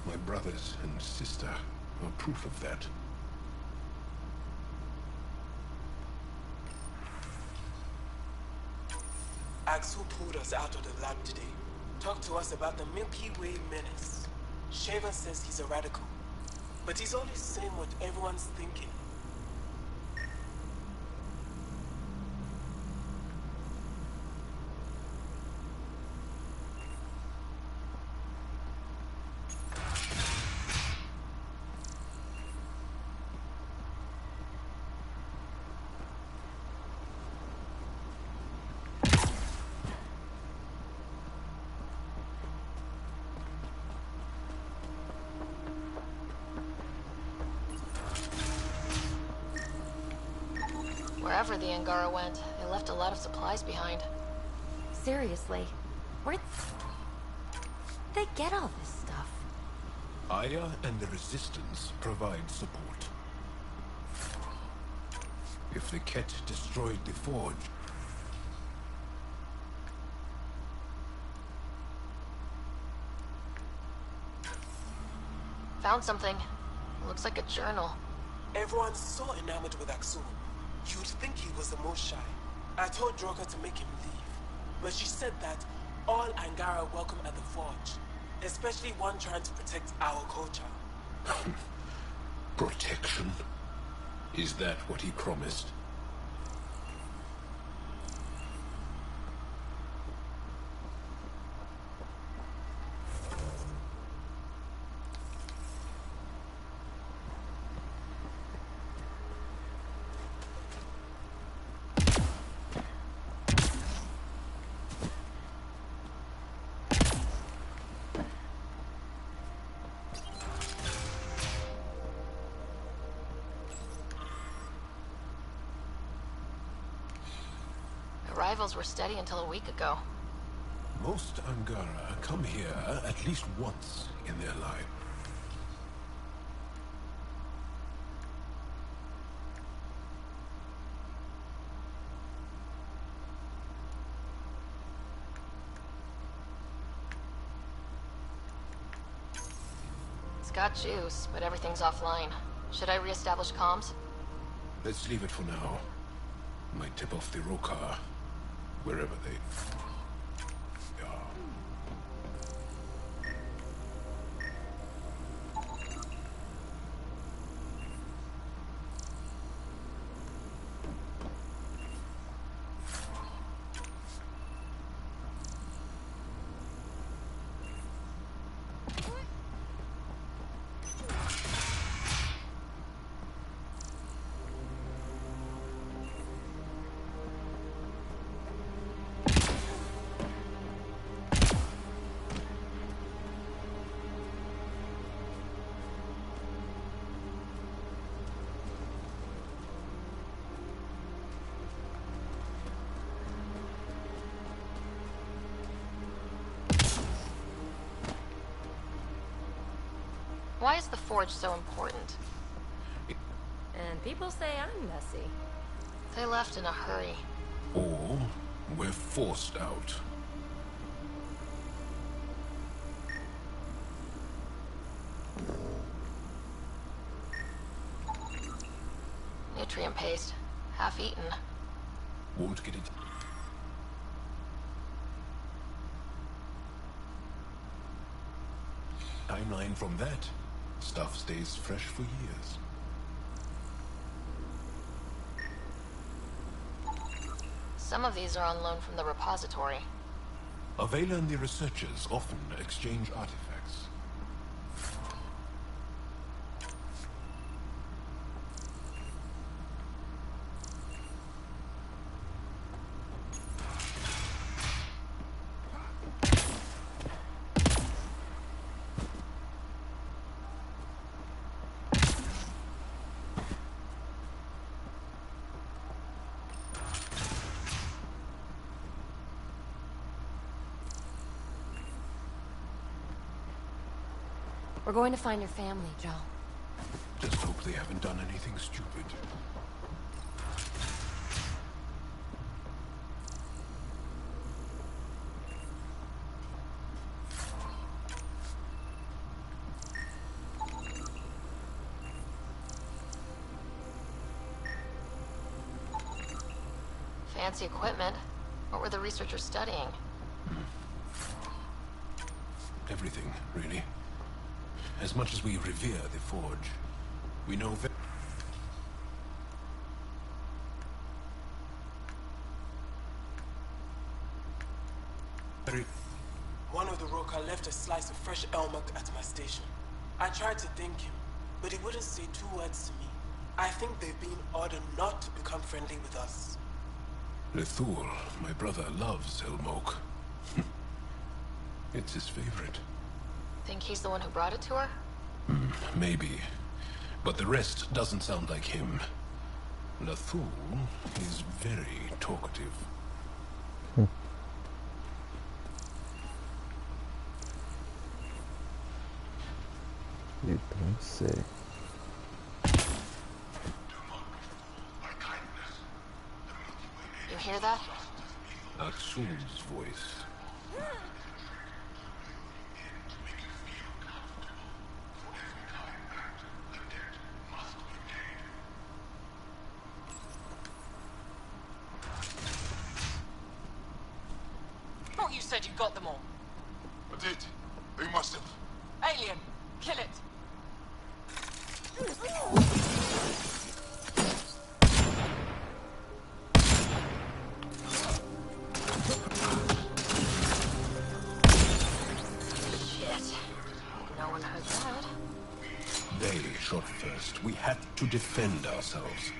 My brothers and sister are proof of that. Axel pulled us out of the lab today. Talked to us about the Milky Way menace. Shaven says he's a radical, but he's always saying what everyone's thinking. Wherever the Angara went, they left a lot of supplies behind. Seriously, where'd they get all this stuff? Aya and the Resistance provide support. If the Ket destroyed the Forge... Found something. Looks like a journal. Everyone's so enamored with Axel. You'd think he was the most shy. I told Droga to make him leave, but she said that all Angara are welcome at the Forge, especially one trying to protect our culture. Protection? Is that what he promised? Arrivals were steady until a week ago. Most Angara come here at least once in their life. It's got juice, but everything's offline. Should I reestablish comms? Let's leave it for now. Might tip off the Rokar, wherever they are. Why is the Forge so important? And people say I'm messy. They left in a hurry. Or we're forced out. Nutrient paste. Half eaten. Won't get it. Timeline from that. Stuff stays fresh for years. Some of these are on loan from the repository. Avela and the researchers often exchange artifacts. We're going to find your family, Joe. Just hope they haven't done anything stupid. Fancy equipment. What were the researchers studying? Everything, really. As much as we revere the Forge, we know very... One of the Roka left a slice of fresh elmuck at my station. I tried to thank him, but he wouldn't say 2 words to me. I think they've been ordered not to become friendly with us. Lethul, my brother, loves Elmok. It's his favorite. Think he's the one who brought it to her? Maybe. But the rest doesn't sound like him. Lethul is very talkative. You don't say. You hear that? Aksul's voice. Thought you said you got them all. I did. They must have. Alien, kill it. Shit. No one heard that. They shot first. We had to defend ourselves.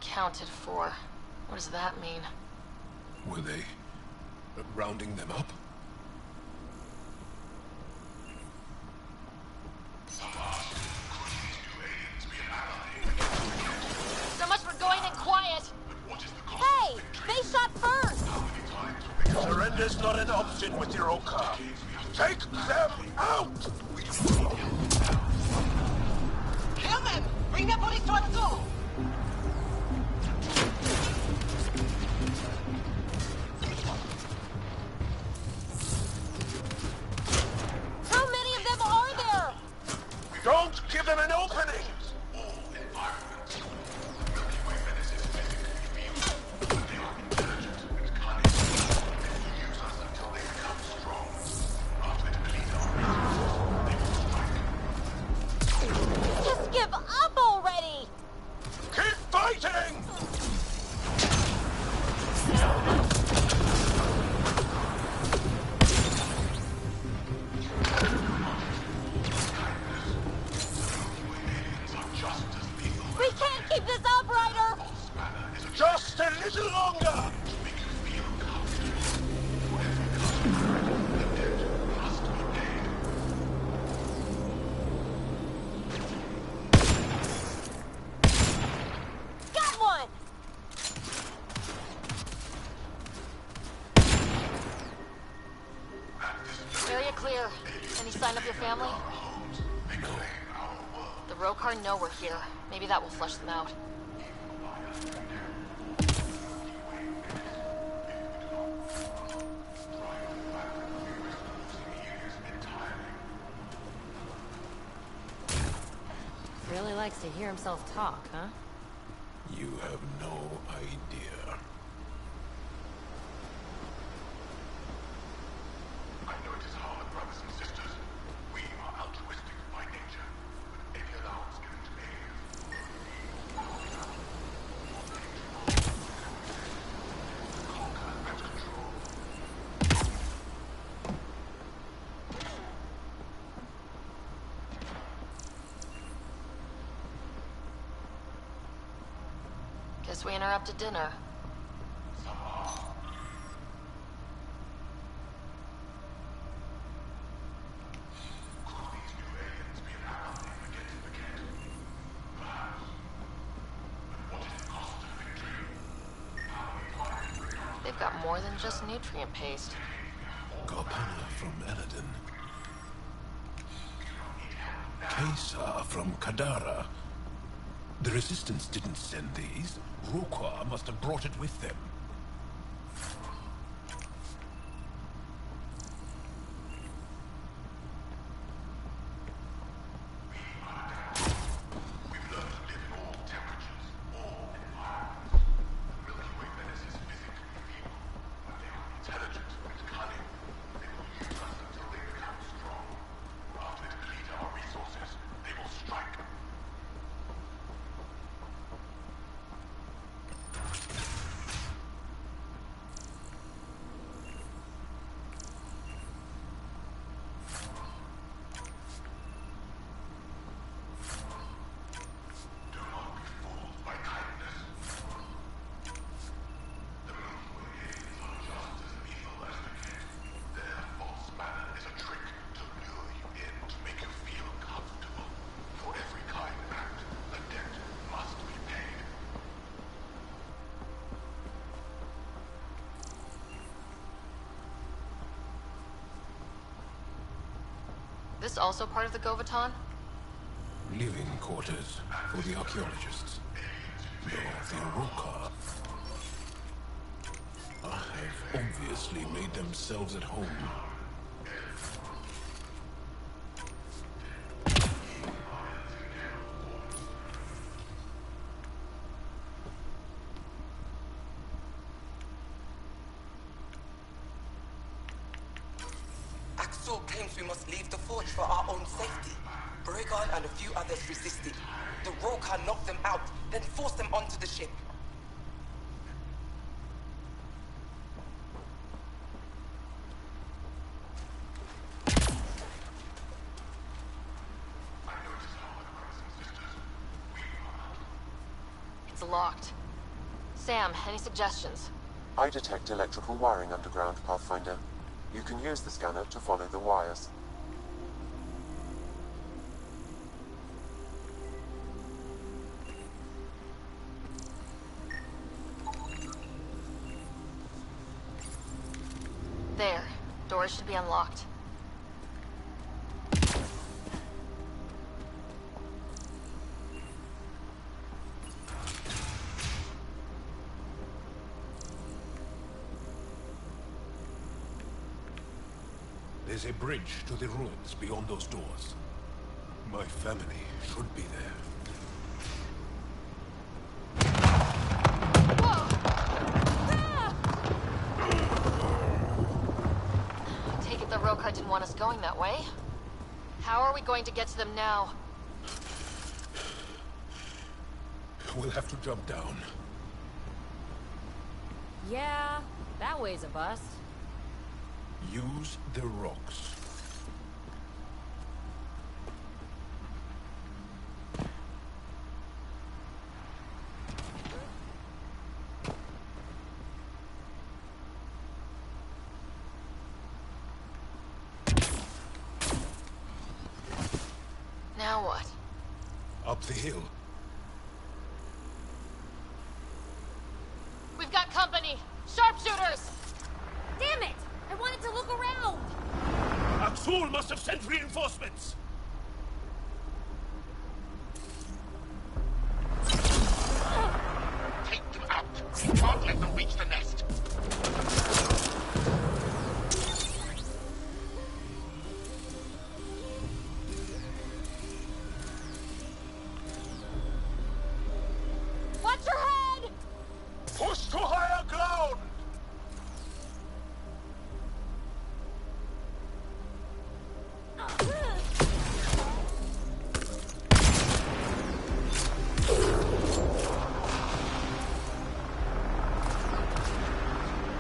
Accounted for. What does that mean? Were they rounding them up? So much for going in quiet! Hey! They shot first! Surrender's not an option with your Oka. Take them out! Kill them! Bring their bodies to our door! How many of them are there? Don't give them an opening! Just give up already! Area clear. Any sign of your family? The Rokar know we're here. Maybe that will flush them out. Really likes to hear himself talk, huh? You have no idea. I know it is hard, brothers and sisters. We are altruistic by nature. But any allowance given to aliens. Conquer and control. Guess we interrupted dinner. They've got more than just nutrient paste. Garpana from Eladin. Kesa from Kadara. The Resistance didn't send these. Rokar must have brought it with them. This also part of the Govaton? Living quarters for the archaeologists. No, the Rokar have obviously made themselves at home. Axel claims we must leave the forge for our own safety. Bregan and a few others resisted. The Rokar knocked them out, then forced them onto the ship. It's locked. Sam, any suggestions? I detect electrical wiring underground, Pathfinder. You can use the scanner to follow the wires. There. Doors should be unlocked. There's a bridge to the ruins beyond those doors. My family should be there. I take it the Rokar didn't want us going that way. How are we going to get to them now? We'll have to jump down. Yeah, that way's a bust. Use the rocks. Now what? Up the hill. We've got company! Sharpshooters! Damn it! I wanted to look around! Azul must have sent reinforcements! Take them out! Can't let them reach the nest! Watch your head! Push to higher ground!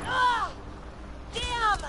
Ah! Damn!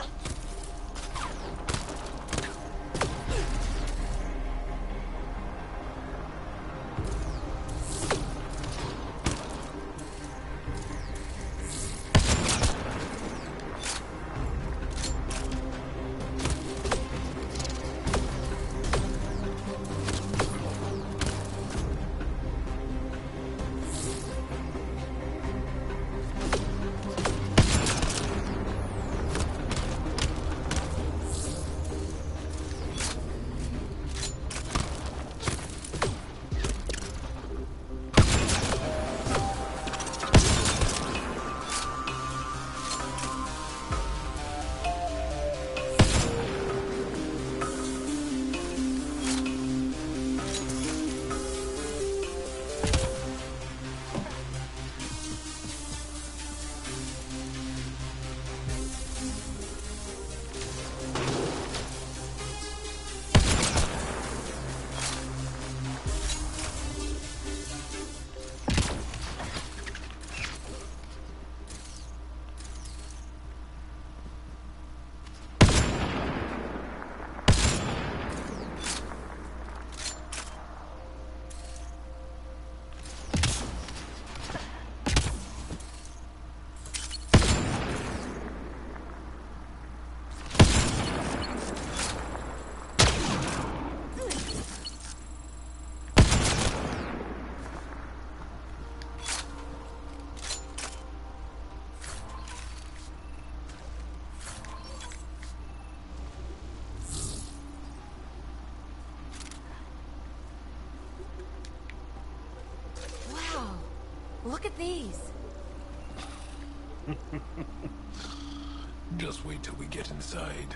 Wow. Look at these. Just wait till we get inside.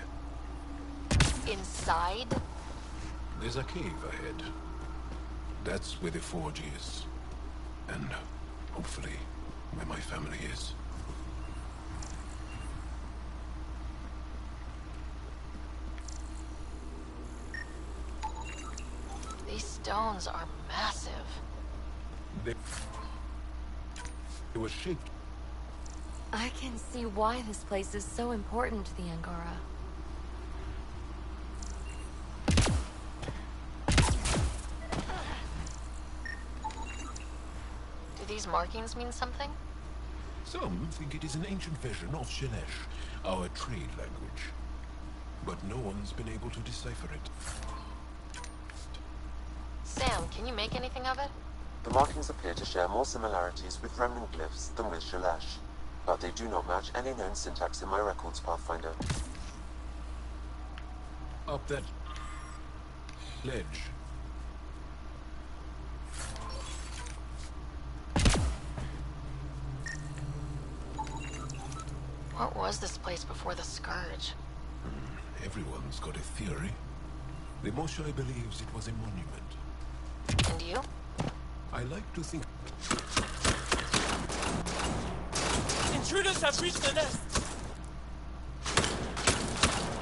Inside? There's a cave ahead. That's where the forge is. And hopefully, where my family is. These stones are massive. They were shaped. I can see why this place is so important to the Angara. Do these markings mean something? Some think it is an ancient version of Shelesh, our trade language. But no one's been able to decipher it. Sam, can you make anything of it? The markings appear to share more similarities with remnant glyphs than with Shelesh, but they do not match any known syntax in my records, Pathfinder. Up that ledge. What was this place before the Scourge? Everyone's got a theory. The Moshai believes it was a monument. And you? I like to think... Intruders have reached the nest!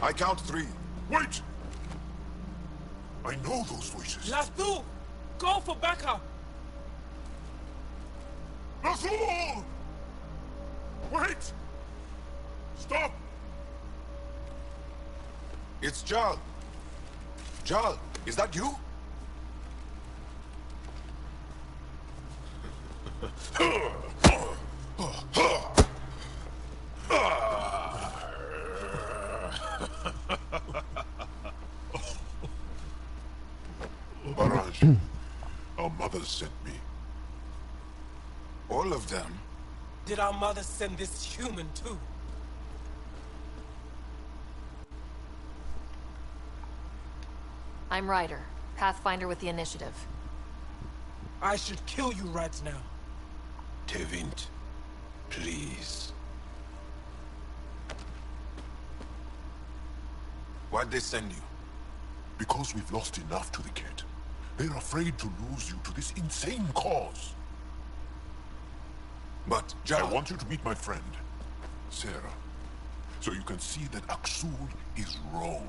I count 3. Wait! I know those voices. Last two! Go for backup! Azul! Wait! Stop! It's Jal. Jal, is that you? Barrage, our mother sent me. All of them? Did our mother send this human too? I'm Ryder, Pathfinder with the Initiative. I should kill you right now. Tevint, please. Why'd they send you? Because we've lost enough to the kid. They're afraid to lose you to this insane cause. But, I want you to meet my friend, Sarah, so you can see that Aksul is wrong.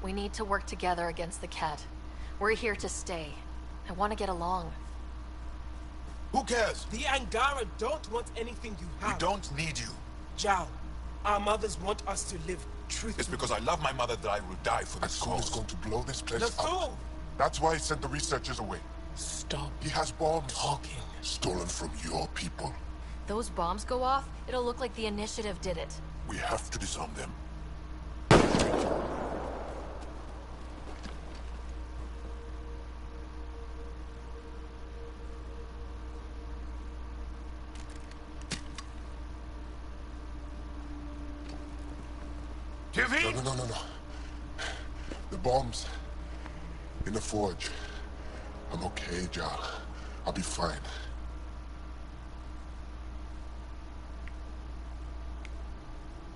We need to work together against the Ket. We're here to stay. I want to get along. Who cares? The Angara don't want anything you have. We don't need you. Zhao, our mothers want us to live truthfully. It's because I love my mother that I will die for this cause. Aksul is going to blow this place up. That's why he sent the researchers away. Stop. He has bombs. Talking. Stolen from your people. Those bombs go off, it'll look like the Initiative did it. We have to disarm them. No. The bombs in the forge. I'm okay, Jal. I'll be fine.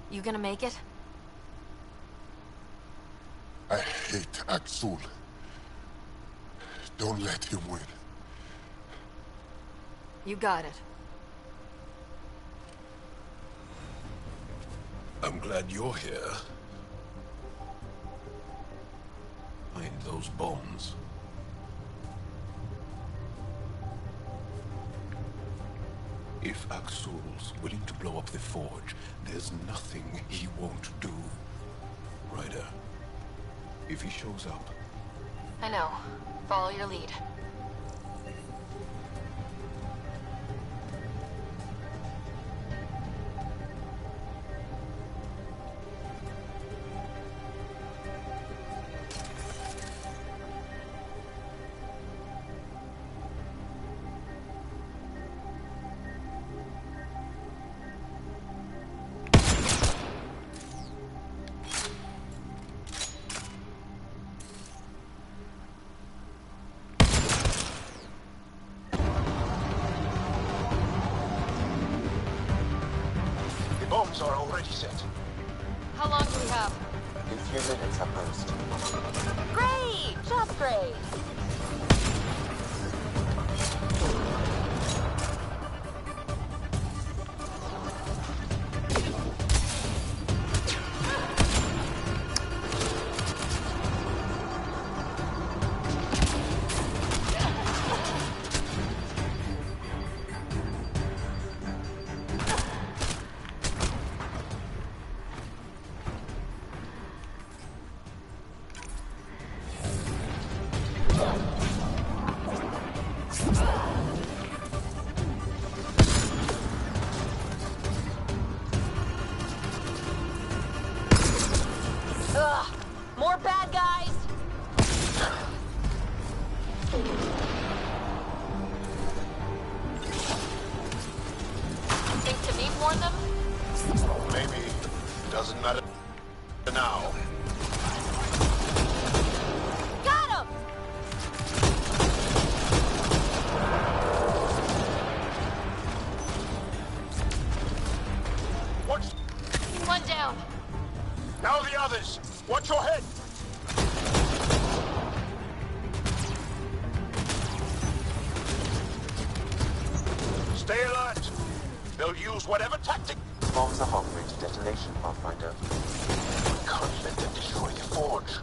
You gonna make it? I hate Aksul. Don't let him win. You got it. I'm glad you're here. Find those bombs. If Aksul's willing to blow up the forge, there's nothing he won't do. Ryder, if he shows up... I know. Follow your lead. Bombs are already set. How long do we have? A few minutes at most. Great! Just great! More bad guys! Think to meet warn them? Maybe. Doesn't matter now. Got him! Watch. One down. Now the others. Watch your head. Stay alert. They'll use whatever tactic. Bombs are halfway to detonation, Pathfinder. We can't let them destroy the forge.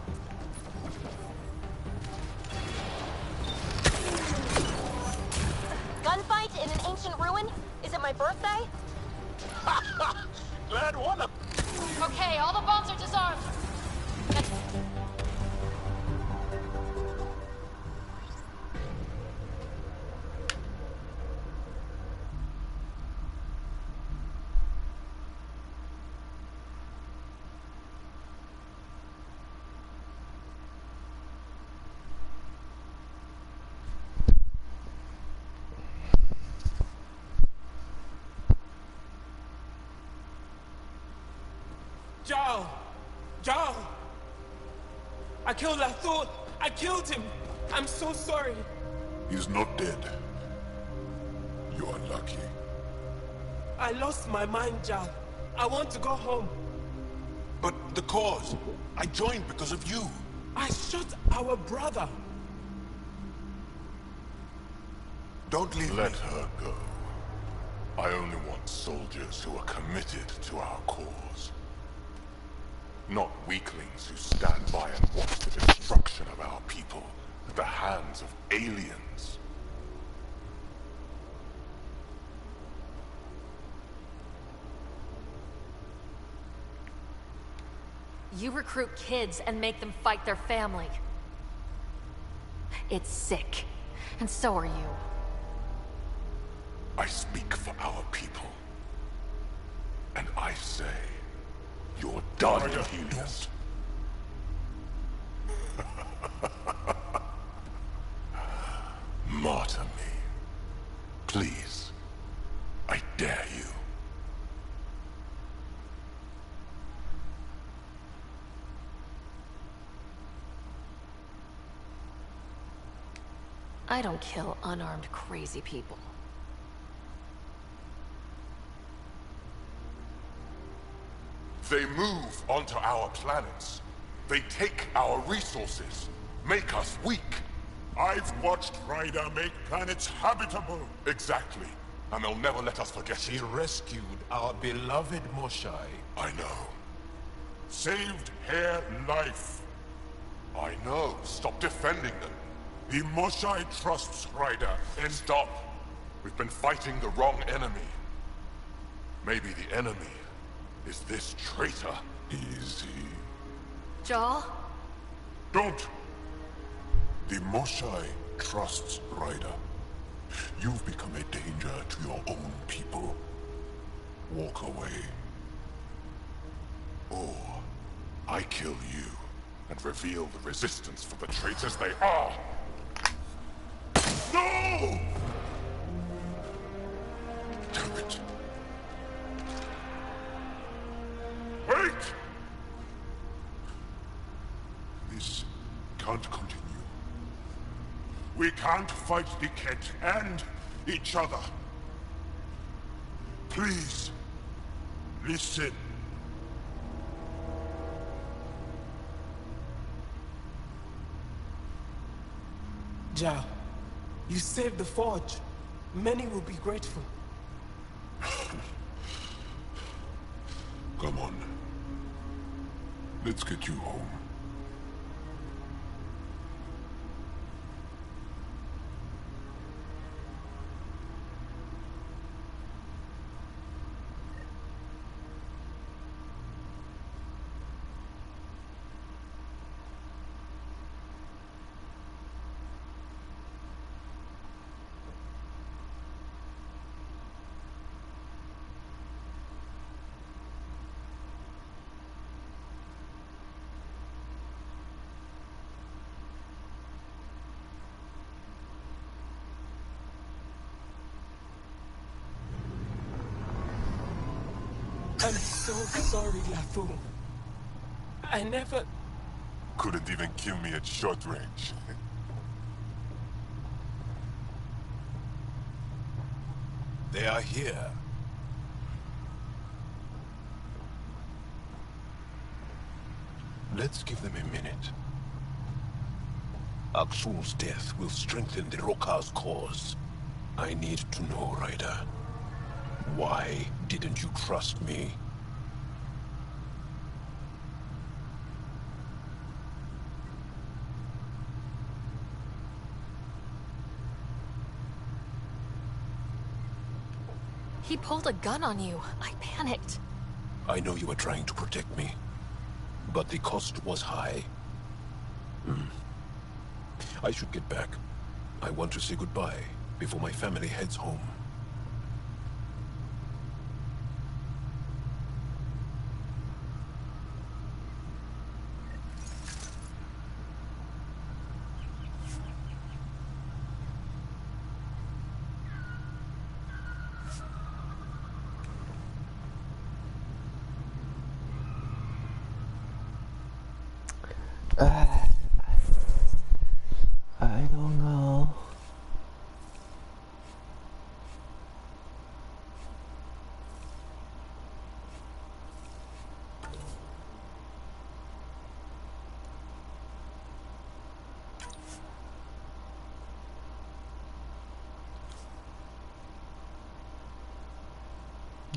Gunfight in an ancient ruin? Is it my birthday? Glad one of... Okay, all the bombs are disarmed. Zhao, Jal! I killed Lathul! I killed him! I'm so sorry! He's not dead. You're unlucky. I lost my mind, Jal. I want to go home. But the cause, I joined because of you. I shot our brother. Don't leave Let her go. I only want soldiers who are committed to our cause. Not weaklings who stand by and watch the destruction of our people at the hands of aliens. You recruit kids and make them fight their family. It's sick. And so are you. I speak for our people. And I say, you're done, Helios. Martyr me. Please. I dare you. I don't kill unarmed crazy people. They move onto our planets. They take our resources, make us weak. I've watched Ryder make planets habitable. Exactly. And they'll never let us forget She it. rescued our beloved Moshai. I know. Saved her life. I know. Stop defending them. The Moshai trusts Ryder and... Stop. We've been fighting the wrong enemy. Maybe the enemy is this traitor. Easy. Jaw? Don't! The Moshai trusts Ryder. You've become a danger to your own people. Walk away. Or I kill you and reveal the resistance for the traitors they are. No! Damn it. Wait! This can't continue. We can't fight the Ket and each other. Please, listen. Jal, you saved the Forge. Many will be grateful. Come on. Let's get you home. I'm so sorry, Lathul. I never... Couldn't even kill me at short range. They are here. Let's give them a minute. Aksul's death will strengthen the Rokar's cause. I need to know, Ryder. Why didn't you trust me? He pulled a gun on you. I panicked. I know you were trying to protect me, but the cost was high. I should get back. I want to say goodbye before my family heads home. I don't know.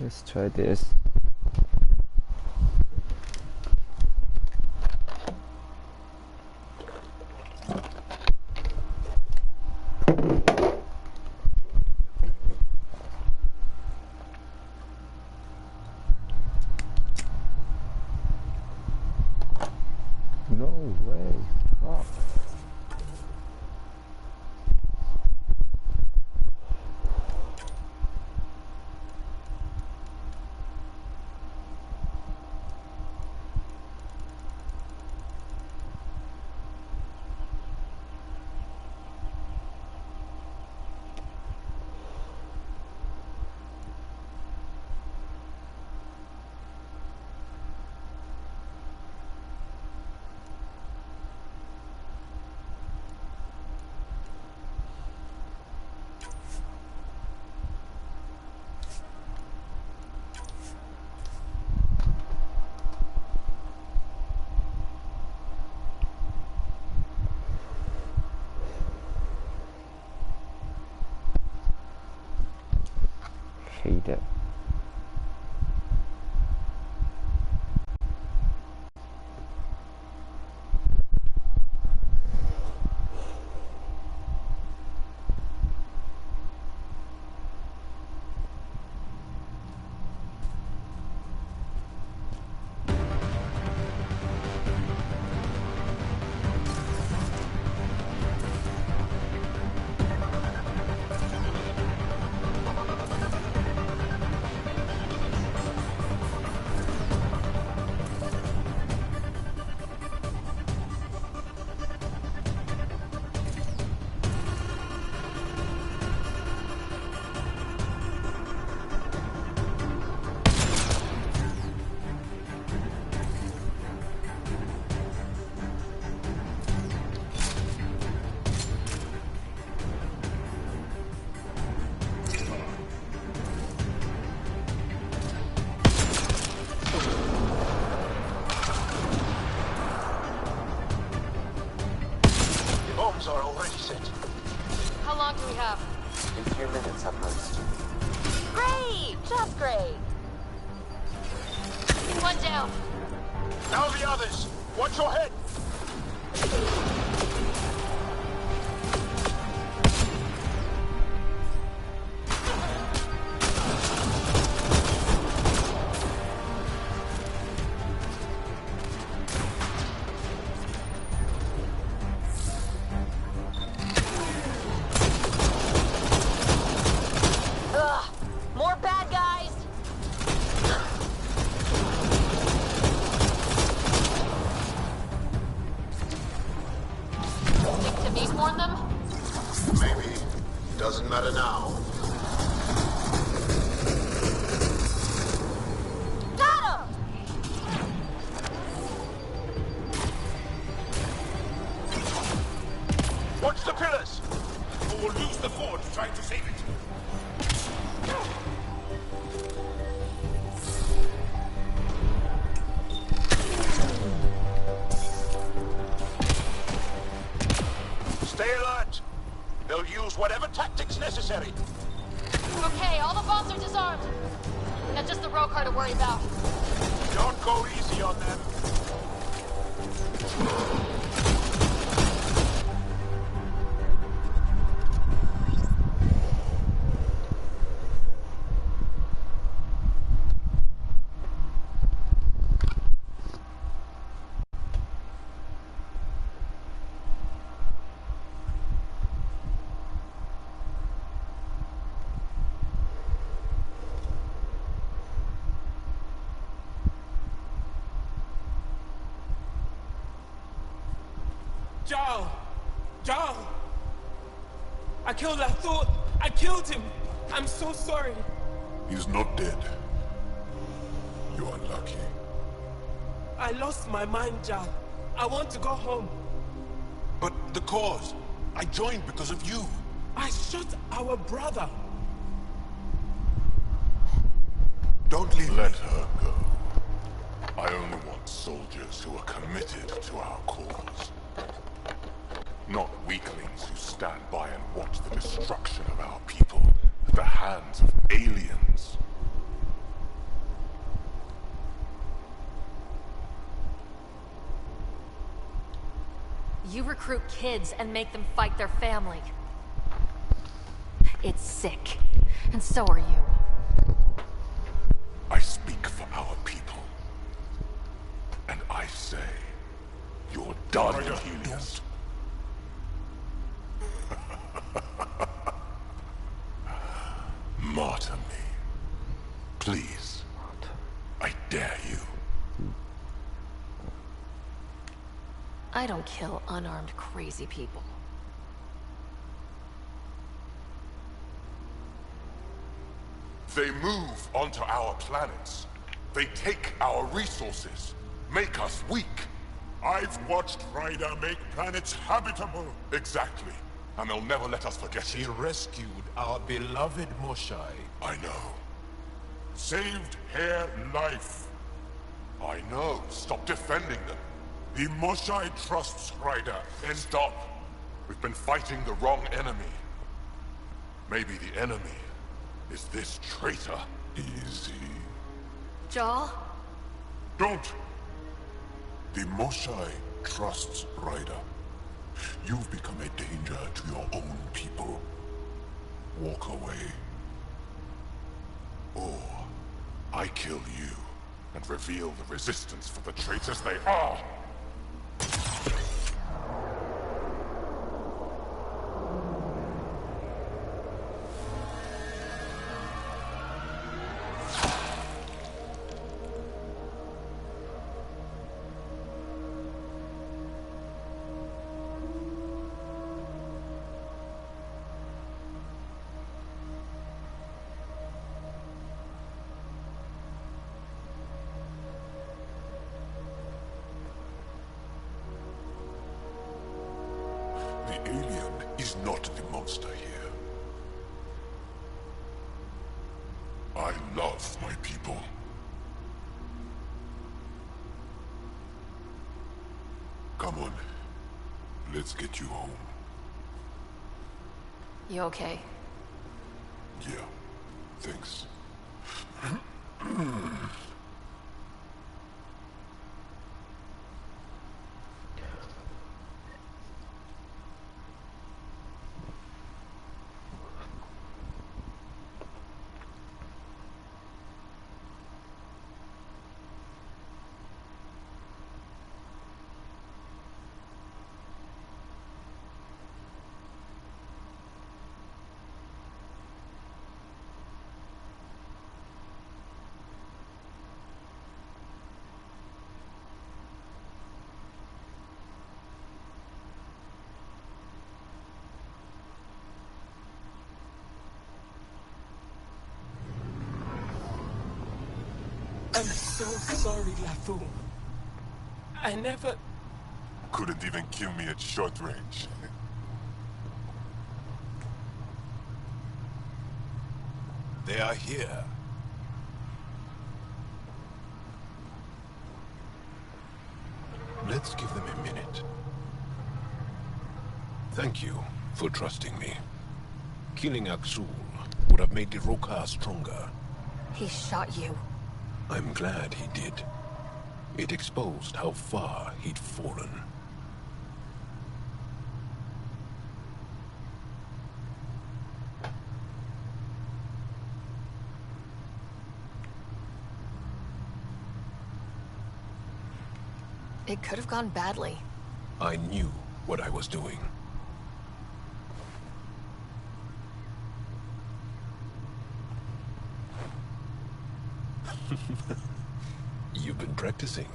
Let's try this. No way. Fuck. Hate it. Are already set. How long do we have? A few minutes at most. Great! Just great! One down. Now the others! Watch your head! More bad guys! Think Tavis warned them? Maybe. Doesn't matter now. Got him! Watch the pillars! Or we'll lose the forge trying to save it. Stay alert! They'll use whatever tactics necessary. Okay, all the bombs are disarmed. Now just the rogue car to worry about. Don't go easy on them. Jarl! I thought I killed him! I'm so sorry! He's not dead. You're unlucky. I lost my mind, Jarl. I want to go home. But the cause? I joined because of you. I shot our brother. Don't leave Let me. her go. I only want soldiers who are committed to our cause. Not weaklings who stand by and watch the destruction of our people at the hands of aliens. You recruit kids and make them fight their family. It's sick. And so are you. I speak for our people. And I say, you're done, Helios. Martyr me. Please. I dare you. I don't kill unarmed crazy people. They move onto our planets. They take our resources, make us weak. I've watched Ryder make planets habitable. Exactly. And they'll never let us forget She it. rescued our beloved Moshai. I know. Saved her life. I know. Stop defending them. The Moshai trusts Ryder, and Stop. We've been fighting the wrong enemy. Maybe the enemy is this traitor. Easy. Jaw? Don't! The Moshai trusts Ryder. You've become a danger to your own people. Walk away. Or I kill you and reveal the resistance for the traitors they are. The alien is not the monster here. I love my people. Come on. Let's get you home. You okay? Yeah. Thanks. I'm so sorry, LaFou. I never... Couldn't even kill me at short range. They are here. Let's give them a minute. Thank you for trusting me. Killing Aksul would have made the Roka stronger. He shot you. I'm glad he did. It exposed how far he'd fallen. It could have gone badly. I knew what I was doing. You've been practicing.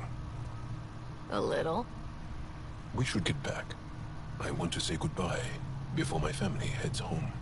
A little. We should get back. I want to say goodbye before my family heads home.